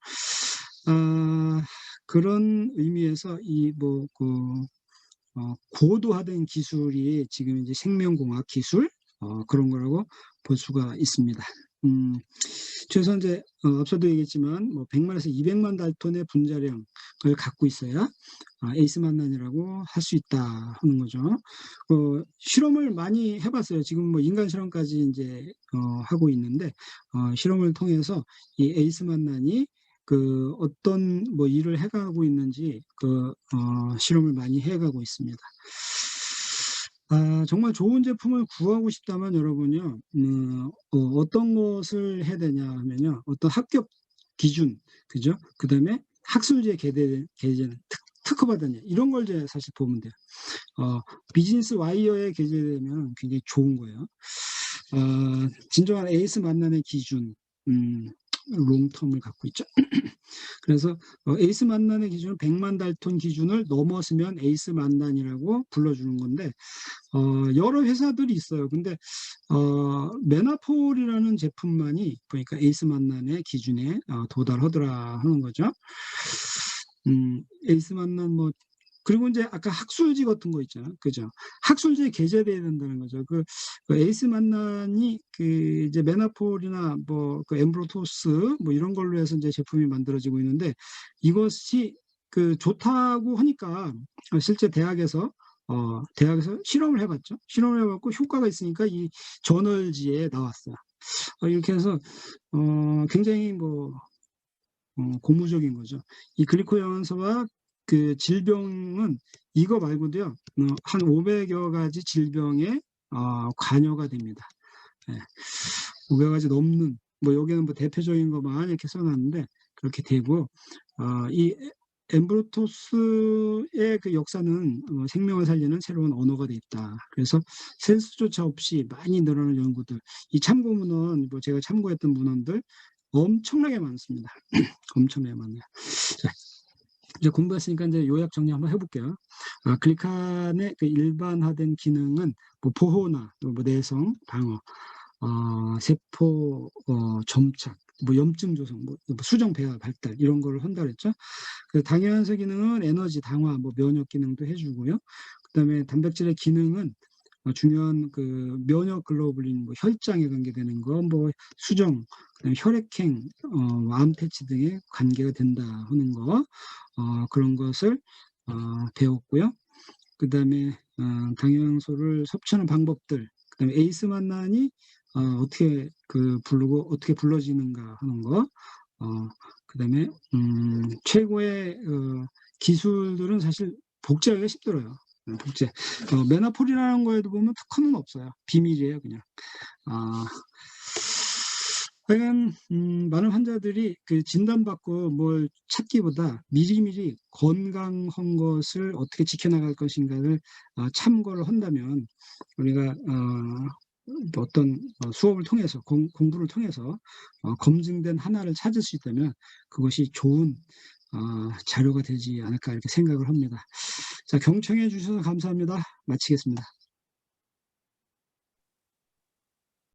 그런 의미에서 고도화된 기술이 지금 이제 생명공학 기술 그런 거라고 볼 수가 있습니다. 그래서 이제 앞서도 얘기했지만 뭐 100만에서 200만 달톤의 분자량을 갖고 있어야 에이스 만난이라고 할 수 있다 하는 거죠. 실험을 많이 해봤어요. 지금 뭐 인간 실험까지 이제 하고 있는데, 실험을 통해서 이 에이스 만난이 그 어떤 뭐 일을 해가고 있는지 실험을 많이 해가고 있습니다. 정말 좋은 제품을 구하고 싶다면 여러분요, 어떤 것을 해야 되냐 하면요, 어떤 합격 기준, 그죠? 그 다음에 학술지에 게재는 특허받았냐, 이런 걸 이제 사실 보면 돼요. 비즈니스 와이어에 게재되면 굉장히 좋은 거예요. 진정한 에이스 만난의 기준, 롱텀을 갖고 있죠. 그래서 에이스 만난의 기준은 100만 달톤 기준을 넘었으면 에이스 만난이라고 불러주는 건데, 여러 회사들이 있어요. 근데 메나폴이라는 제품만이 보니까 에이스 만난의 기준에 도달하더라 하는 거죠. 에이스 만난 뭐, 그리고 이제 아까 학술지 같은 거 있잖아요. 그죠? 학술지에 게재돼야 된다는 거죠. 그 에이스 만난이 이제 메나폴이나 뭐 엠브로토스 뭐 이런 걸로 해서 이제 제품이 만들어지고 있는데, 이것이 좋다고 하니까 실제 대학에서 실험을 해봤죠. 실험을 해봤고 효과가 있으니까 이 저널지에 나왔어요. 이렇게 해서 굉장히 뭐 고무적인 거죠. 이 글리코연소와 그 질병은 이거 말고도요, 한 500여 가지 질병에 관여가 됩니다. 500 가지 넘는, 뭐 여기는 뭐 대표적인 것만 이렇게 써놨는데 그렇게 되고, 이 엠브로토스의 그 역사는 생명을 살리는 새로운 언어가 돼 있다. 그래서 센스조차 없이 많이 늘어나는 연구들. 이 참고문헌, 뭐 제가 참고했던 문헌들 엄청나게 많습니다. 엄청나게 많네요. 자, 이제 공부했으니까 이제 요약 정리 한번 해볼게요. 글리칸의 그 일반화된 기능은 뭐 보호나 뭐 내성, 방어, 세포 점착, 뭐 염증 조성, 뭐 수정 배아 발달 이런 걸 한다 그랬죠. 그 당연한서 기능은 에너지 강화, 뭐 면역 기능도 해주고요. 그다음에 단백질의 기능은 중요한 그 면역 글로불린, 뭐 혈장에 관계되는 거, 뭐 수정, 그다음에 혈액행, 암 퇴치 등에 관계가 된다 하는 거, 그런 것을 배웠고요. 그다음에 당연소를 섭취하는 방법들, 그다음에 에이스 만난이 어떻게 그 부르고 어떻게 불러지는가 하는 거, 그다음에 최고의 기술들은 사실 복제하기가 힘들어요. 복제. 메나폴이라는 거에도 보면 특허는 없어요. 비밀이에요, 그냥. 하여간 많은 환자들이 그 진단받고 뭘 찾기보다 미리미리 건강한 것을 어떻게 지켜나갈 것인가를 참고를 한다면 우리가 어떤 수업을 통해서 공부를 통해서 검증된 하나를 찾을 수 있다면 그것이 좋은 자료가 되지 않을까 이렇게 생각을 합니다. 자, 경청해 주셔서 감사합니다. 마치겠습니다.